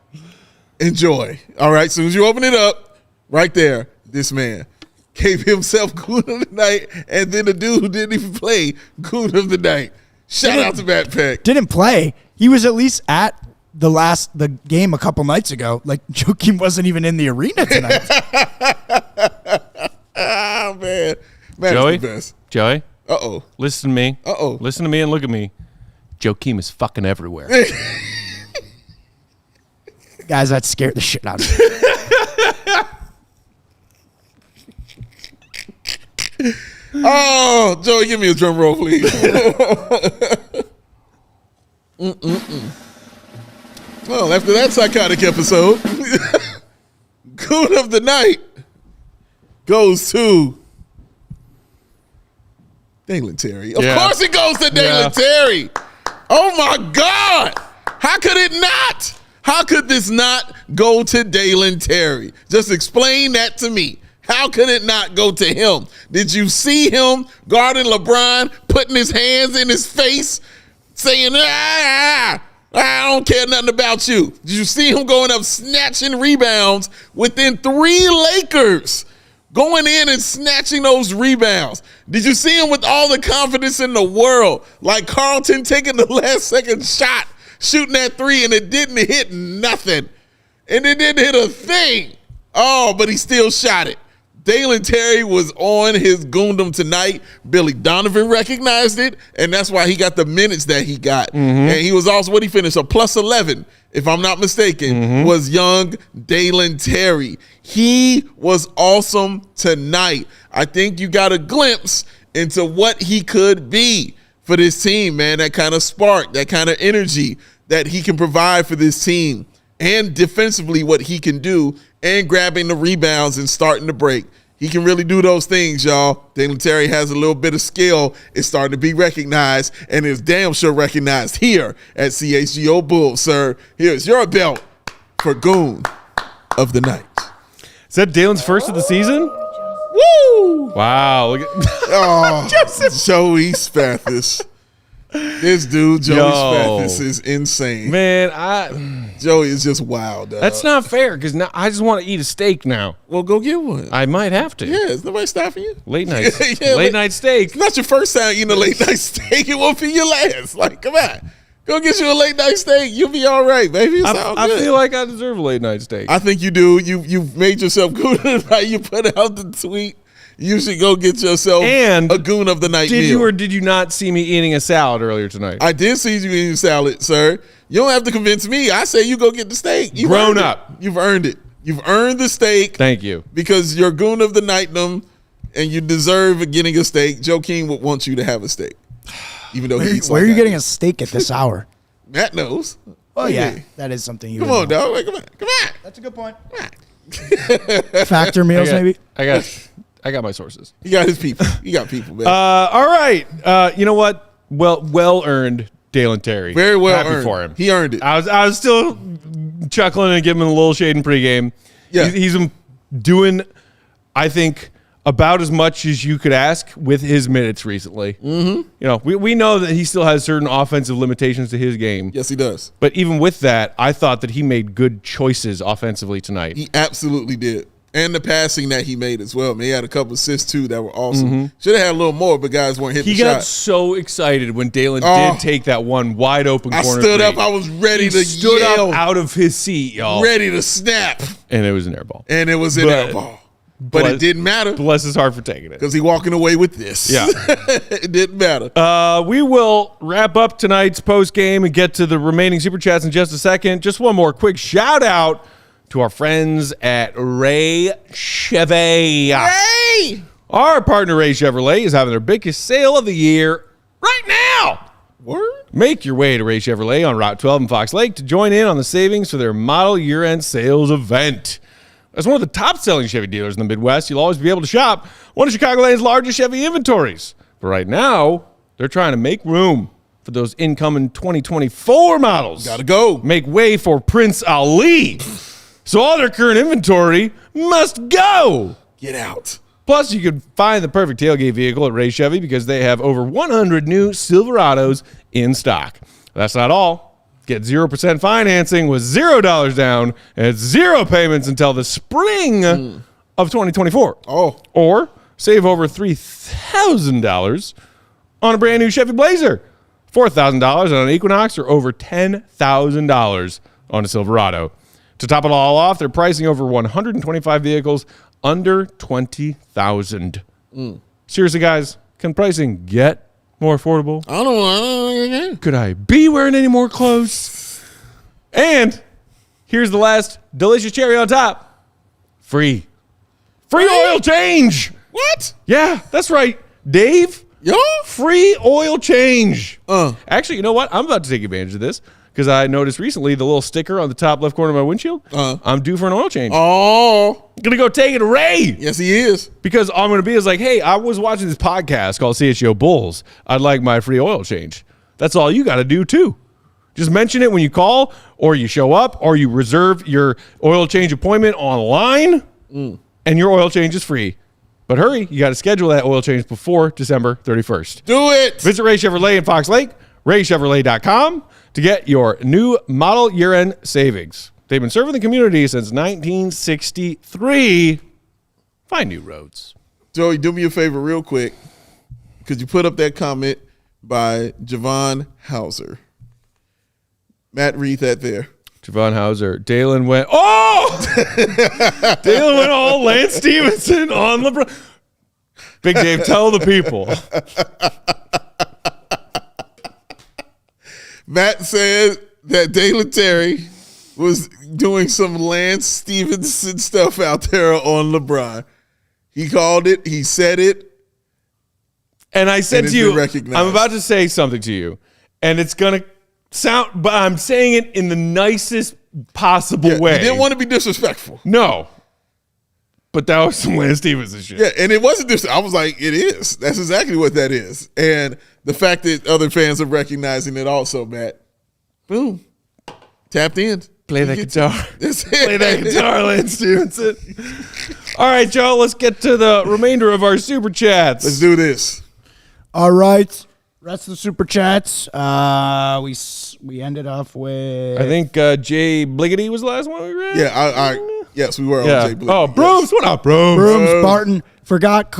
Enjoy. All right? As soon as you open it up, right there, this man gave himself Goon of the Night, and then the dude who didn't even play Goon of the Night. Shout out to Matt Peck. Didn't play. He was at least at the game a couple nights ago. Like, Joakim wasn't even in the arena tonight. Oh, man. Matt Joey? is the best. Joey? Uh-oh. Listen to me. Uh-oh. Listen to me and look at me. Joakim is fucking everywhere. Guys, that scared the shit out of me. Oh, Joey, give me a drum roll, please. Well, after that psychotic episode, Goon of the Night goes to Dalen Terry. Of course it goes to Dalen Terry. Oh, my God. How could it not? How could this not go to Dalen Terry? Just explain that to me. How could it not go to him? Did you see him guarding LeBron, putting his hands in his face, saying, I don't care nothing about you? Did you see him going up snatching rebounds within 3 Lakers? Going in and snatching those rebounds. Did you see him with all the confidence in the world? Like Carlton taking the last second shot, shooting that 3, and it didn't hit nothing. And it didn't hit a thing. Oh, but he still shot it. Dalen Terry was on his Goondom tonight. Billy Donovan recognized it, and that's why he got the minutes that he got. And he was also, what he finished, a plus 11, if I'm not mistaken, was young Dalen Terry. He was awesome tonight. I think you got a glimpse into what he could be for this team, man. That kind of spark, that kind of energy that he can provide for this team, and defensively what he can do, and grabbing the rebounds and starting to break. He can really do those things, y'all. Dalen Terry has a little bit of skill. It's starting to be recognized, and is damn sure recognized here at CHGO Bulls, sir. Here's your belt for Goon of the Night. Is that Dalen's first of the season? Woo! Wow. Look at Oh, Joey Spathis. This dude, Joey Spathis, is insane. Man, Joey is just wild, dog. that's not fair because now I just want to eat a steak now. Well, go get one. I might have to. Yeah, is nobody stopping you? Late night, Yeah, late night steak. It's not your first time eating a late night steak. It won't be your last. Like, come on. Go get you a late night steak. You'll be all right, baby. It's all I good. feel like I deserve a late night steak. I think you do. You've made yourself good tonight. You put out the tweet. You should go get yourself a Goon of the Night did meal. you or did you not see me eating a salad earlier tonight? I did see you eating salad, sir. You don't have to convince me. I say you go get the steak. You've Grown earned it. up. You've earned it. You've earned the steak. Thank you. Because you're Goon of the Night-dom and you deserve getting a steak. Joakim would want you to have a steak. Even though he eats Where are like you that. getting a steak at this hour? Matt knows. Oh, yeah. That is something you Come would on, know. dog. Like, come on. That's a good point. Factor meals, maybe? I got my sources. You got his people. You got people, man. All right. You know what? Well earned, Dalen Terry. Very well Happy earned. for him. He earned it. I was still chuckling and giving him a little shade in pregame. Yeah. He's doing, I think, about as much as you could ask with his minutes recently. Mm-hmm. You know, we know that he still has certain offensive limitations to his game. Yes, he does. But even with that, I thought that he made good choices offensively tonight. He absolutely did. And the passing that he made as well. Man, he had a couple assists, too, that were awesome. Should have had a little more, but guys weren't hitting the shot. He got so excited when Dalen did take that one wide open corner. I stood three. up. I was ready to stood yell. up out of his seat, y'all. Ready to snap. And it was an air ball. And it was an air ball. But it didn't matter. Bless his heart for taking it. Because he walking away with this. Yeah. It didn't matter. We will wrap up tonight's post game and get to the remaining Super Chats in just a second. Just one more quick shout out to our friends at Ray Chevy. Hey! Our partner Ray Chevrolet is having their biggest sale of the year right now. Word? Make your way to Ray Chevrolet on Route 12 in Fox Lake to join in on the savings for their model year-end sales event. As one of the top-selling Chevy dealers in the Midwest, you'll always be able to shop one of Chicagoland's largest Chevy inventories. But right now, they're trying to make room for those incoming 2024 models. Gotta go. Make way for Prince Ali. So all their current inventory must go. Get out. Plus, you can find the perfect tailgate vehicle at Ray Chevy because they have over 100 new Silverados in stock. That's not all. Get 0% financing with $0 down and 0 payments until the spring of 2024. Oh. Or save over $3,000 on a brand new Chevy Blazer, $4,000 on an Equinox, or over $10,000 on a Silverado. To top it all off, they're pricing over 125 vehicles under $20,000. Seriously, guys, can pricing get more affordable? I don't know. Could I be wearing any more clothes? And here's the last delicious cherry on top. Free oil change. What? Yeah, that's right. Dave, Yo? free oil change. Actually, you know what? I'm about to take advantage of this because I noticed recently the little sticker on the top left corner of my windshield. I'm due for an oil change. Oh. I'm going to go take it to Ray. Yes, he is. Because all I'm going to be is like, hey, I was watching this podcast called CHGO Bulls. I'd like my free oil change. That's all you got to do, too. Just mention it when you call or you show up or you reserve your oil change appointment online, and your oil change is free. But hurry, you got to schedule that oil change before December 31st. Do it. Visit Ray Chevrolet in Fox Lake, raychevrolet.com, to get your new model year-end savings. They've been serving the community since 1963. Find new roads. Joey, do me a favor real quick. Could you put up that comment by Javon Hauser? Matt, read that there. Javon Hauser. Dalen went, Dalen went all Lance Stevenson on LeBron. Big Dave, tell the people. Matt said that Dalen Terry was doing some Lance Stevenson stuff out there on LeBron. He called it. He said it. And I said to you, recognized. I'm about to say something to you, and it's going to sound, but I'm saying it in the nicest possible way. You didn't want to be disrespectful. No. But that was some Lance Stevenson shit. Yeah, and it wasn't this. I was like, it is. That's exactly what that is. And the fact that other fans are recognizing it also, Matt. Boom. Tapped in. Play that guitar. That's it. Play that guitar, Lance Stevenson. All right, Joe, let's get to the remainder of our Super Chats. Let's do this. All right. Rest of the Super Chats. We ended off with... I think Jay Bliggity was the last one we read. Yeah, yes, we were on Jay Blue. Oh, Brooms. Yes. What up, Brooms? Brooms, Barton. Forget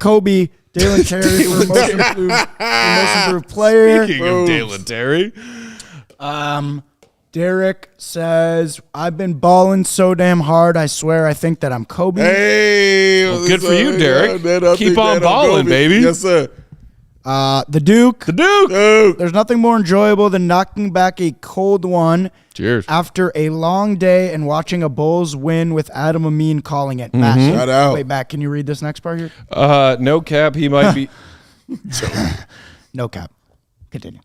Kobe. Dalen Terry for most improved player. Speaking of Dalen Terry. Derek says, I've been balling so damn hard, I swear I think that I'm Kobe. Hey. Well, good for you, Derek. Keep on balling, baby. Yes, sir. The Duke. There's nothing more enjoyable than knocking back a cold one. Cheers. After a long day and watching a Bulls win with Adam Amin calling it. Matt, Shout out. Wait, Matt, can you read this next part here? No cap. He might be. No cap. Continue.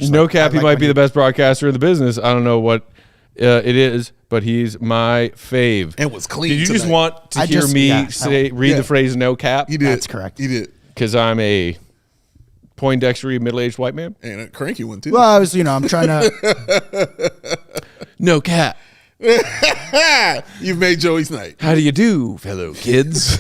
No cap, he might be the best broadcaster in the business. I don't know what it is, but he's my fave. And was clean. Did you just tonight. want to hear me read the phrase "no cap"? He did. That's correct. He did. Because I'm a Poindextery middle-aged white man. And a cranky one too. Well, I was, I'm trying to. No cap. You've made Joey's night. How do you do, fellow kids?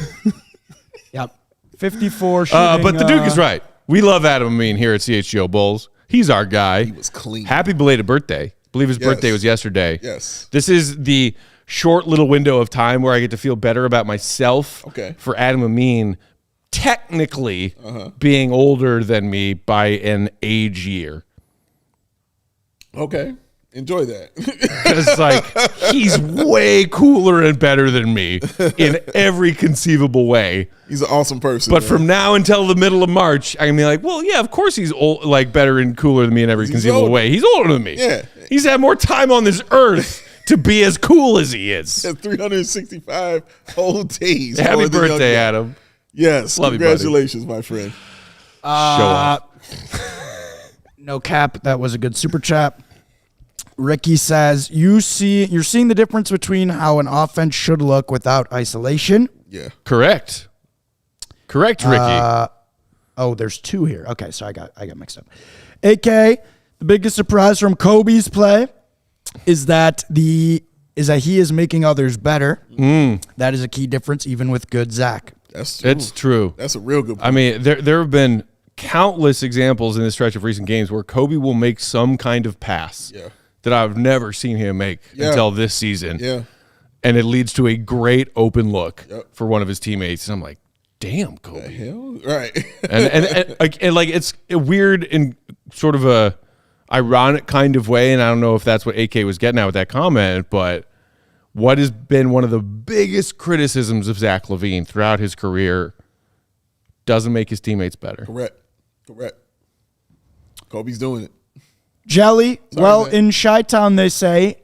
Yep. 54 shooting. But the Duke is right. We love Adam Amin here at CHGO Bulls. He's our guy. He was clean. Happy belated birthday. I believe his birthday was yesterday. Yes. This is the short little window of time where I get to feel better about myself. Okay. For Adam Amin technically being older than me by an age year. Okay. Enjoy that. Because, like, he's way cooler and better than me in every conceivable way. He's an awesome person. But man. from now until the middle of March, I can be like, well, yeah, of course he's old, like better and cooler than me in every conceivable older. way. He's older than me. Yeah. He's had more time on this earth to be as cool as he is. 365 whole days. Happy more than birthday, young- Adam. Yes. Love you, buddy. Congratulations, my friend. Show up. No cap. That was a good super chat. Ricky says, you're seeing the difference between how an offense should look without isolation. Yeah. Correct, Ricky. There's two here. Okay, so I got mixed up. AK, the biggest surprise from Kobe's play is that he is making others better. That is a key difference, even with good Zach. That's true. It's true. That's a real good point. I mean, there have been countless examples in this stretch of recent games where Kobe will make some kind of pass that I've never seen him make until this season. Yeah. And it leads to a great open look for one of his teammates. And I'm like, damn, Kobe. The hell? Right. and like it's weird in sort of a ironic kind of way. And I don't know if that's what AK was getting at with that comment, but what has been one of the biggest criticisms of Zach LaVine throughout his career doesn't make his teammates better. Correct. Kobe's doing it. Jelly, Zach. in Chi-Town, they say,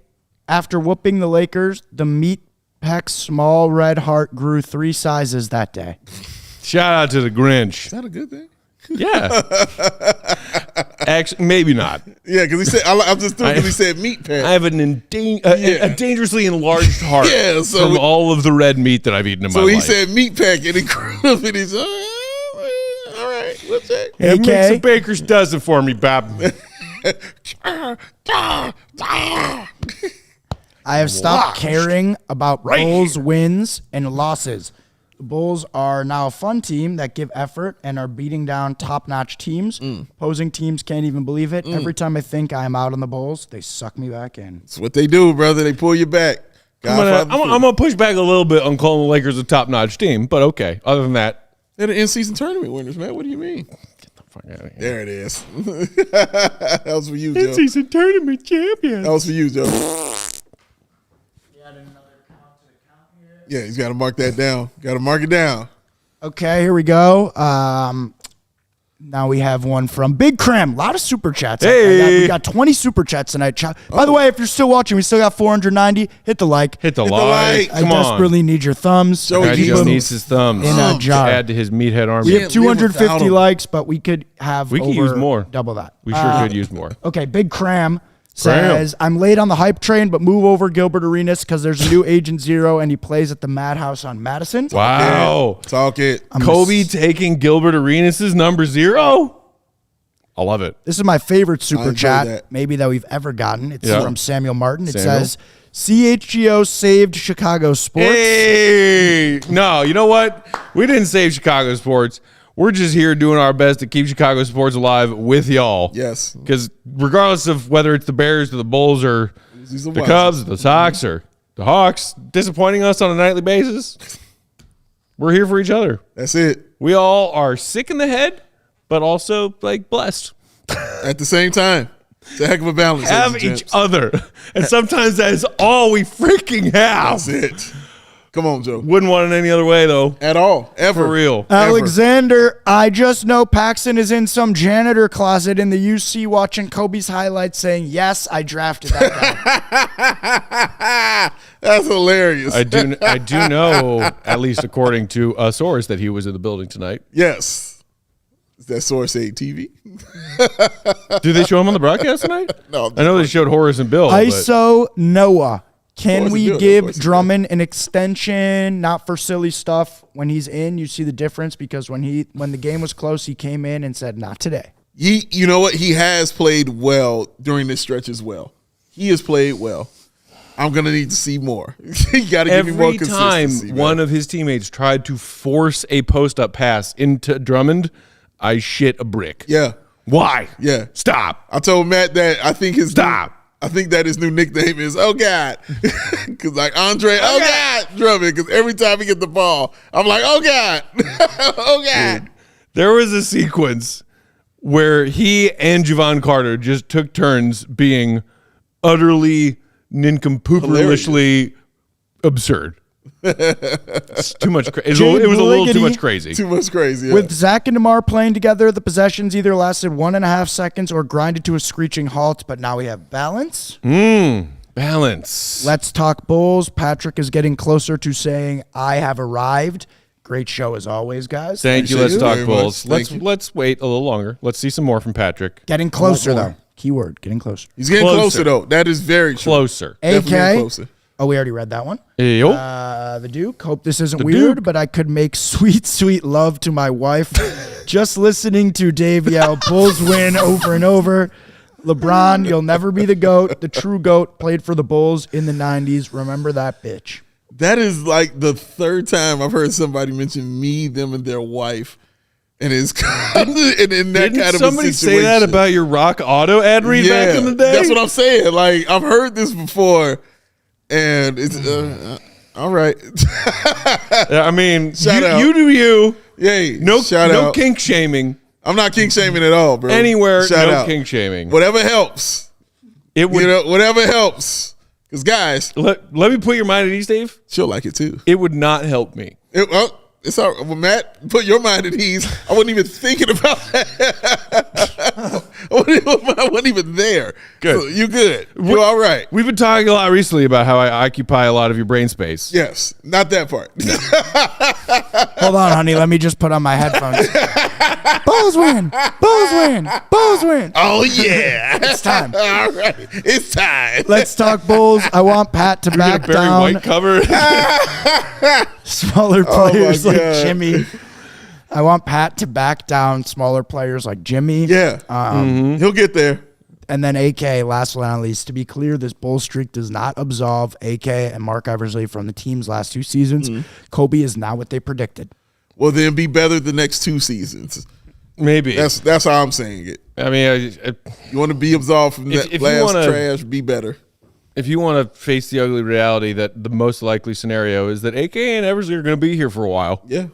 after whooping the Lakers, the meat peck small red heart grew 3 sizes that day. Shout out to the Grinch. Is that a good thing? Yeah. Actually, maybe not. Yeah, because he said, I'm just doing because he said meat pack. I have a dangerously enlarged heart from all of the red meat that I've eaten in my life. So he said meat pack, and he grew up, and he's all right, we'll check. Hey, make some baker's dozen for me, Bob. I have stopped caring about Bulls wins and losses. The Bulls are now a fun team that give effort and are beating down top-notch teams. Opposing teams can't even believe it. Every time I think I'm out on the Bulls, they suck me back in. That's what they do, brother. They pull you back. I'm gonna push back a little bit on calling the Lakers a top-notch team, but okay. Other than that, they're the in-season tournament winners, man. What do you mean? get the fuck out of here. There it is. That was for you, Joe. In-season tournament champions. That was for you, Joe. Yeah, he's got to mark that down. Got to mark it down. Okay, here we go. Now we have one from Big Cram. A lot of super chats. Hey. We got 20 super chats tonight. By the way, if you're still watching, we still got 490. Hit the like. Hit the the like. like. I Come desperately need your thumbs. Joey, on. keep Just them needs his thumbs in a jar. to add to his meathead army. We have Can't live without 250 them. likes, but we could have We could over use more. double that. We sure could use more. Okay, Big Cram says, I'm late on the hype train, but move over Gilbert Arenas because there's a new Agent Zero and he plays at the Madhouse on Madison. Wow. Talk it. Kobe taking Gilbert Arenas' number 0? I love it. This is my favorite super enjoy chat, that. maybe that we've ever gotten. It's Yeah. from Samuel Martin. It Samuel. says, CHGO saved Chicago sports. Hey, no, you know what? We didn't save Chicago sports. We're just here doing our best to keep Chicago sports alive with y'all. Yes. Because regardless of whether it's the Bears or the Bulls or These are the wild. Cubs, the Sox, or the Hawks disappointing us on a nightly basis, we're here for each other. That's it. We all are sick in the head, but also like blessed. At the same time. It's a heck of a balance. Have ladies and each gents. other. And sometimes that is all we freaking have. That's it. Come on, Joe. Wouldn't want it any other way, though. At all. Ever. For real. Alexander, I just know Paxson is in some janitor closet in the UC watching Kobe's highlights saying, yes, I drafted that guy. That's hilarious. I do know, at least according to a source, that he was in the building tonight. Yes. Is that Source 8 TV? Do they show him on the broadcast tonight? No. I know they showed Horace and Bill. ISO Noah. Can Horace and we Bill, give Horace and Drummond an extension? Not for silly stuff. When he's in, you see the difference because when the game was close, he came in and said, "Not today." You know what? He has played well during this stretch as well. He has played well. I'm gonna need to see more. You got to give me more Every time consistency. one of his teammates tried to force a post-up pass into Drummond, I shit a brick. Yeah. Why? Yeah. Stop. I told Matt that I think Stop. I think that his new nickname is "Oh God," because like Andre, "Oh God," Drummond. Because every time he get the ball, I'm like, "Oh God, oh God." Dude, there was a sequence where he and Javon Carter just took turns being utterly nincompooperishly absurd. It's too much. It was a little too much crazy. Too much crazy. Yeah. With Zach and DeMar playing together, the possessions either lasted 1.5 seconds or grinded to a screeching halt, but now we have balance. Balance. Let's talk Bulls. Patrick is getting closer to saying, "I have arrived." Great show as always, guys. Thank you. Appreciate Let's it talk very Bulls. much. Thank you. Let's wait a little longer. Let's see some more from Patrick. Getting closer, more. though. Keyword, getting closer. He's getting closer though. That is very true. Closer. Definitely getting AK. closer. Oh, we already read that one. Yo. The Duke. Hope this isn't The weird, Duke. but I could make sweet, sweet love to my wife just listening to Dave yell Bulls win over and over. LeBron, you'll never be the GOAT. The true GOAT played for the Bulls in the 90s. Remember that bitch. That is like the third time I've heard somebody mention me, them, and their wife. And it's in that Didn't kind of somebody a situation. say that about your Rock Auto ad read back in the day? That's what I'm saying. Like, I've heard this before, and it's all right. I mean, Shout out. you do you. Yay. No, Shout no out. kink shaming I'm not kink shaming at all, bro. anywhere. Shout no out. kink shaming. Whatever helps. It would. You know, whatever helps. Because, guys, Let me put your mind at ease, Dave. she'll like it too. It would not help me. It's all right. Well, Matt, put your mind at ease. I wasn't even thinking about that. I wasn't even there. Good. So you good. You're all right. We've been talking a lot recently about how I occupy a lot of your brain space. Yes. Not that part. Hold on, honey. Let me just put on my headphones. Bulls win. Bulls win. Bulls win. Oh, yeah. It's time. All right. It's time. Let's talk Bulls. I want Pat to Can we get back a Barry down White cover. smaller players like God. Jimmy. I want Pat to back down smaller players like Jimmy. Yeah. He'll get there. And then AK, last but not least, to be clear, this bull streak does not absolve AK and Mark Eversley from the team's last 2 seasons. Kobe is not what they predicted. Well, then be better the next 2 seasons. Maybe. That's how I'm saying it. I mean, You want to be absolved from that if you last wanna- trash, be better. if you want to face the ugly reality that the most likely scenario is that AK and Eversley are going to be here for a while. Yeah.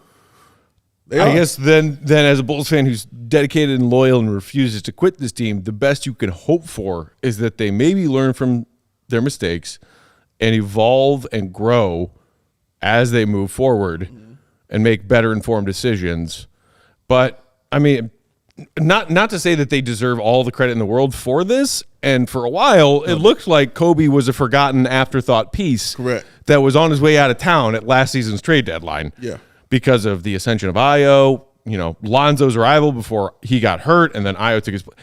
They I are. guess then as a Bulls fan who's dedicated and loyal and refuses to quit this team, the best you can hope for is that they maybe learn from their mistakes and evolve and grow as they move forward and make better informed decisions. But I mean, not to say that they deserve all the credit in the world for this. And for a while, it looked like Kobe was a forgotten afterthought piece. Correct. That was on his way out of town at last season's trade deadline. Yeah. Because of the ascension of Io, Lonzo's arrival before he got hurt, and then Io took his place.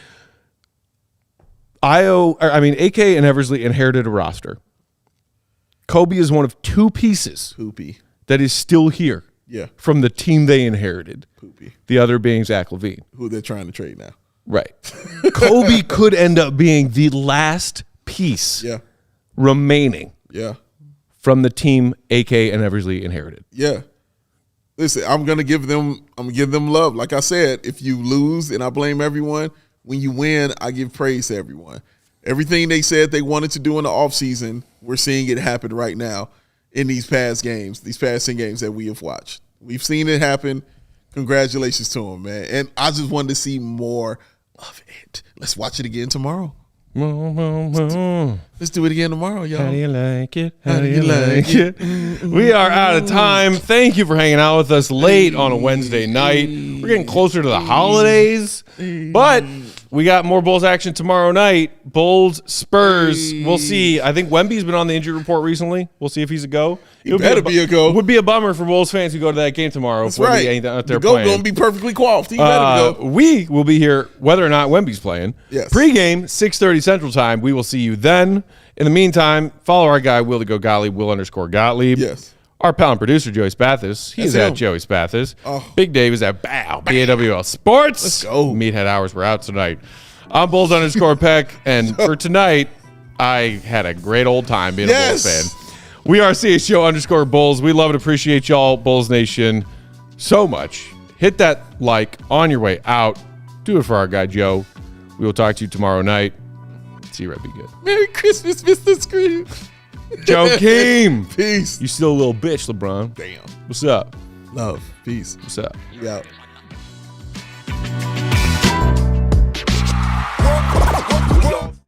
AK and Eversley inherited a roster. Kobe is one of 2 pieces Poopy. that is still here Yeah. from the team they inherited. Poopy. The other being Zach LaVine. Who they're trying to trade now. Right. Kobe could end up being the last piece Yeah. remaining Yeah. from the team AK and Eversley inherited. Yeah. Listen, I'm gonna give them love. Like I said, if you lose and I blame everyone, when you win, I give praise to everyone. Everything they said they wanted to do in the offseason, we're seeing it happen right now in these past 10 games that we have watched. We've seen it happen. Congratulations to them, man. And I just wanted to see more of it. Let's watch it again tomorrow. Let's do it again tomorrow, y'all. How do you like it? How do you like it? We are out of time. Thank you for hanging out with us late on a Wednesday night. We're getting closer to the holidays, but We got more Bulls action tomorrow night. Bulls, Spurs. We'll see. I think Wemby's been on the injury report recently. We'll see if he's a go. He better be a go. It would be a bummer for Bulls fans who go to that game tomorrow. That's right. Ain't out there the GOAT playing. going to be perfectly coiffed. He better go. We will be here whether or not Wemby's playing. Yes. Pre-game, 6:30 Central Time. We will see you then. In the meantime, follow our guy, Gottlieb, Will_Gottlieb. Yes. Our pal and producer, Joey Spathis. He's That's at him. Joey Spathis. Oh. Big Dave is at BAWL Sports. Let's go. Meathead hours were out tonight. I'm Bulls_Peck. And for tonight, I had a great old time being a Bulls fan. We are CHGO_Bulls. We love and appreciate y'all, Bulls Nation, so much. Hit that like on your way out. Do it for our guy, Joe. We will talk to you tomorrow night. See you, Red. Be good. Merry Christmas, Mr. Scream. Joakim. Peace. You still a little bitch, LeBron. Damn. What's up? Love. Peace. What's up? We out. We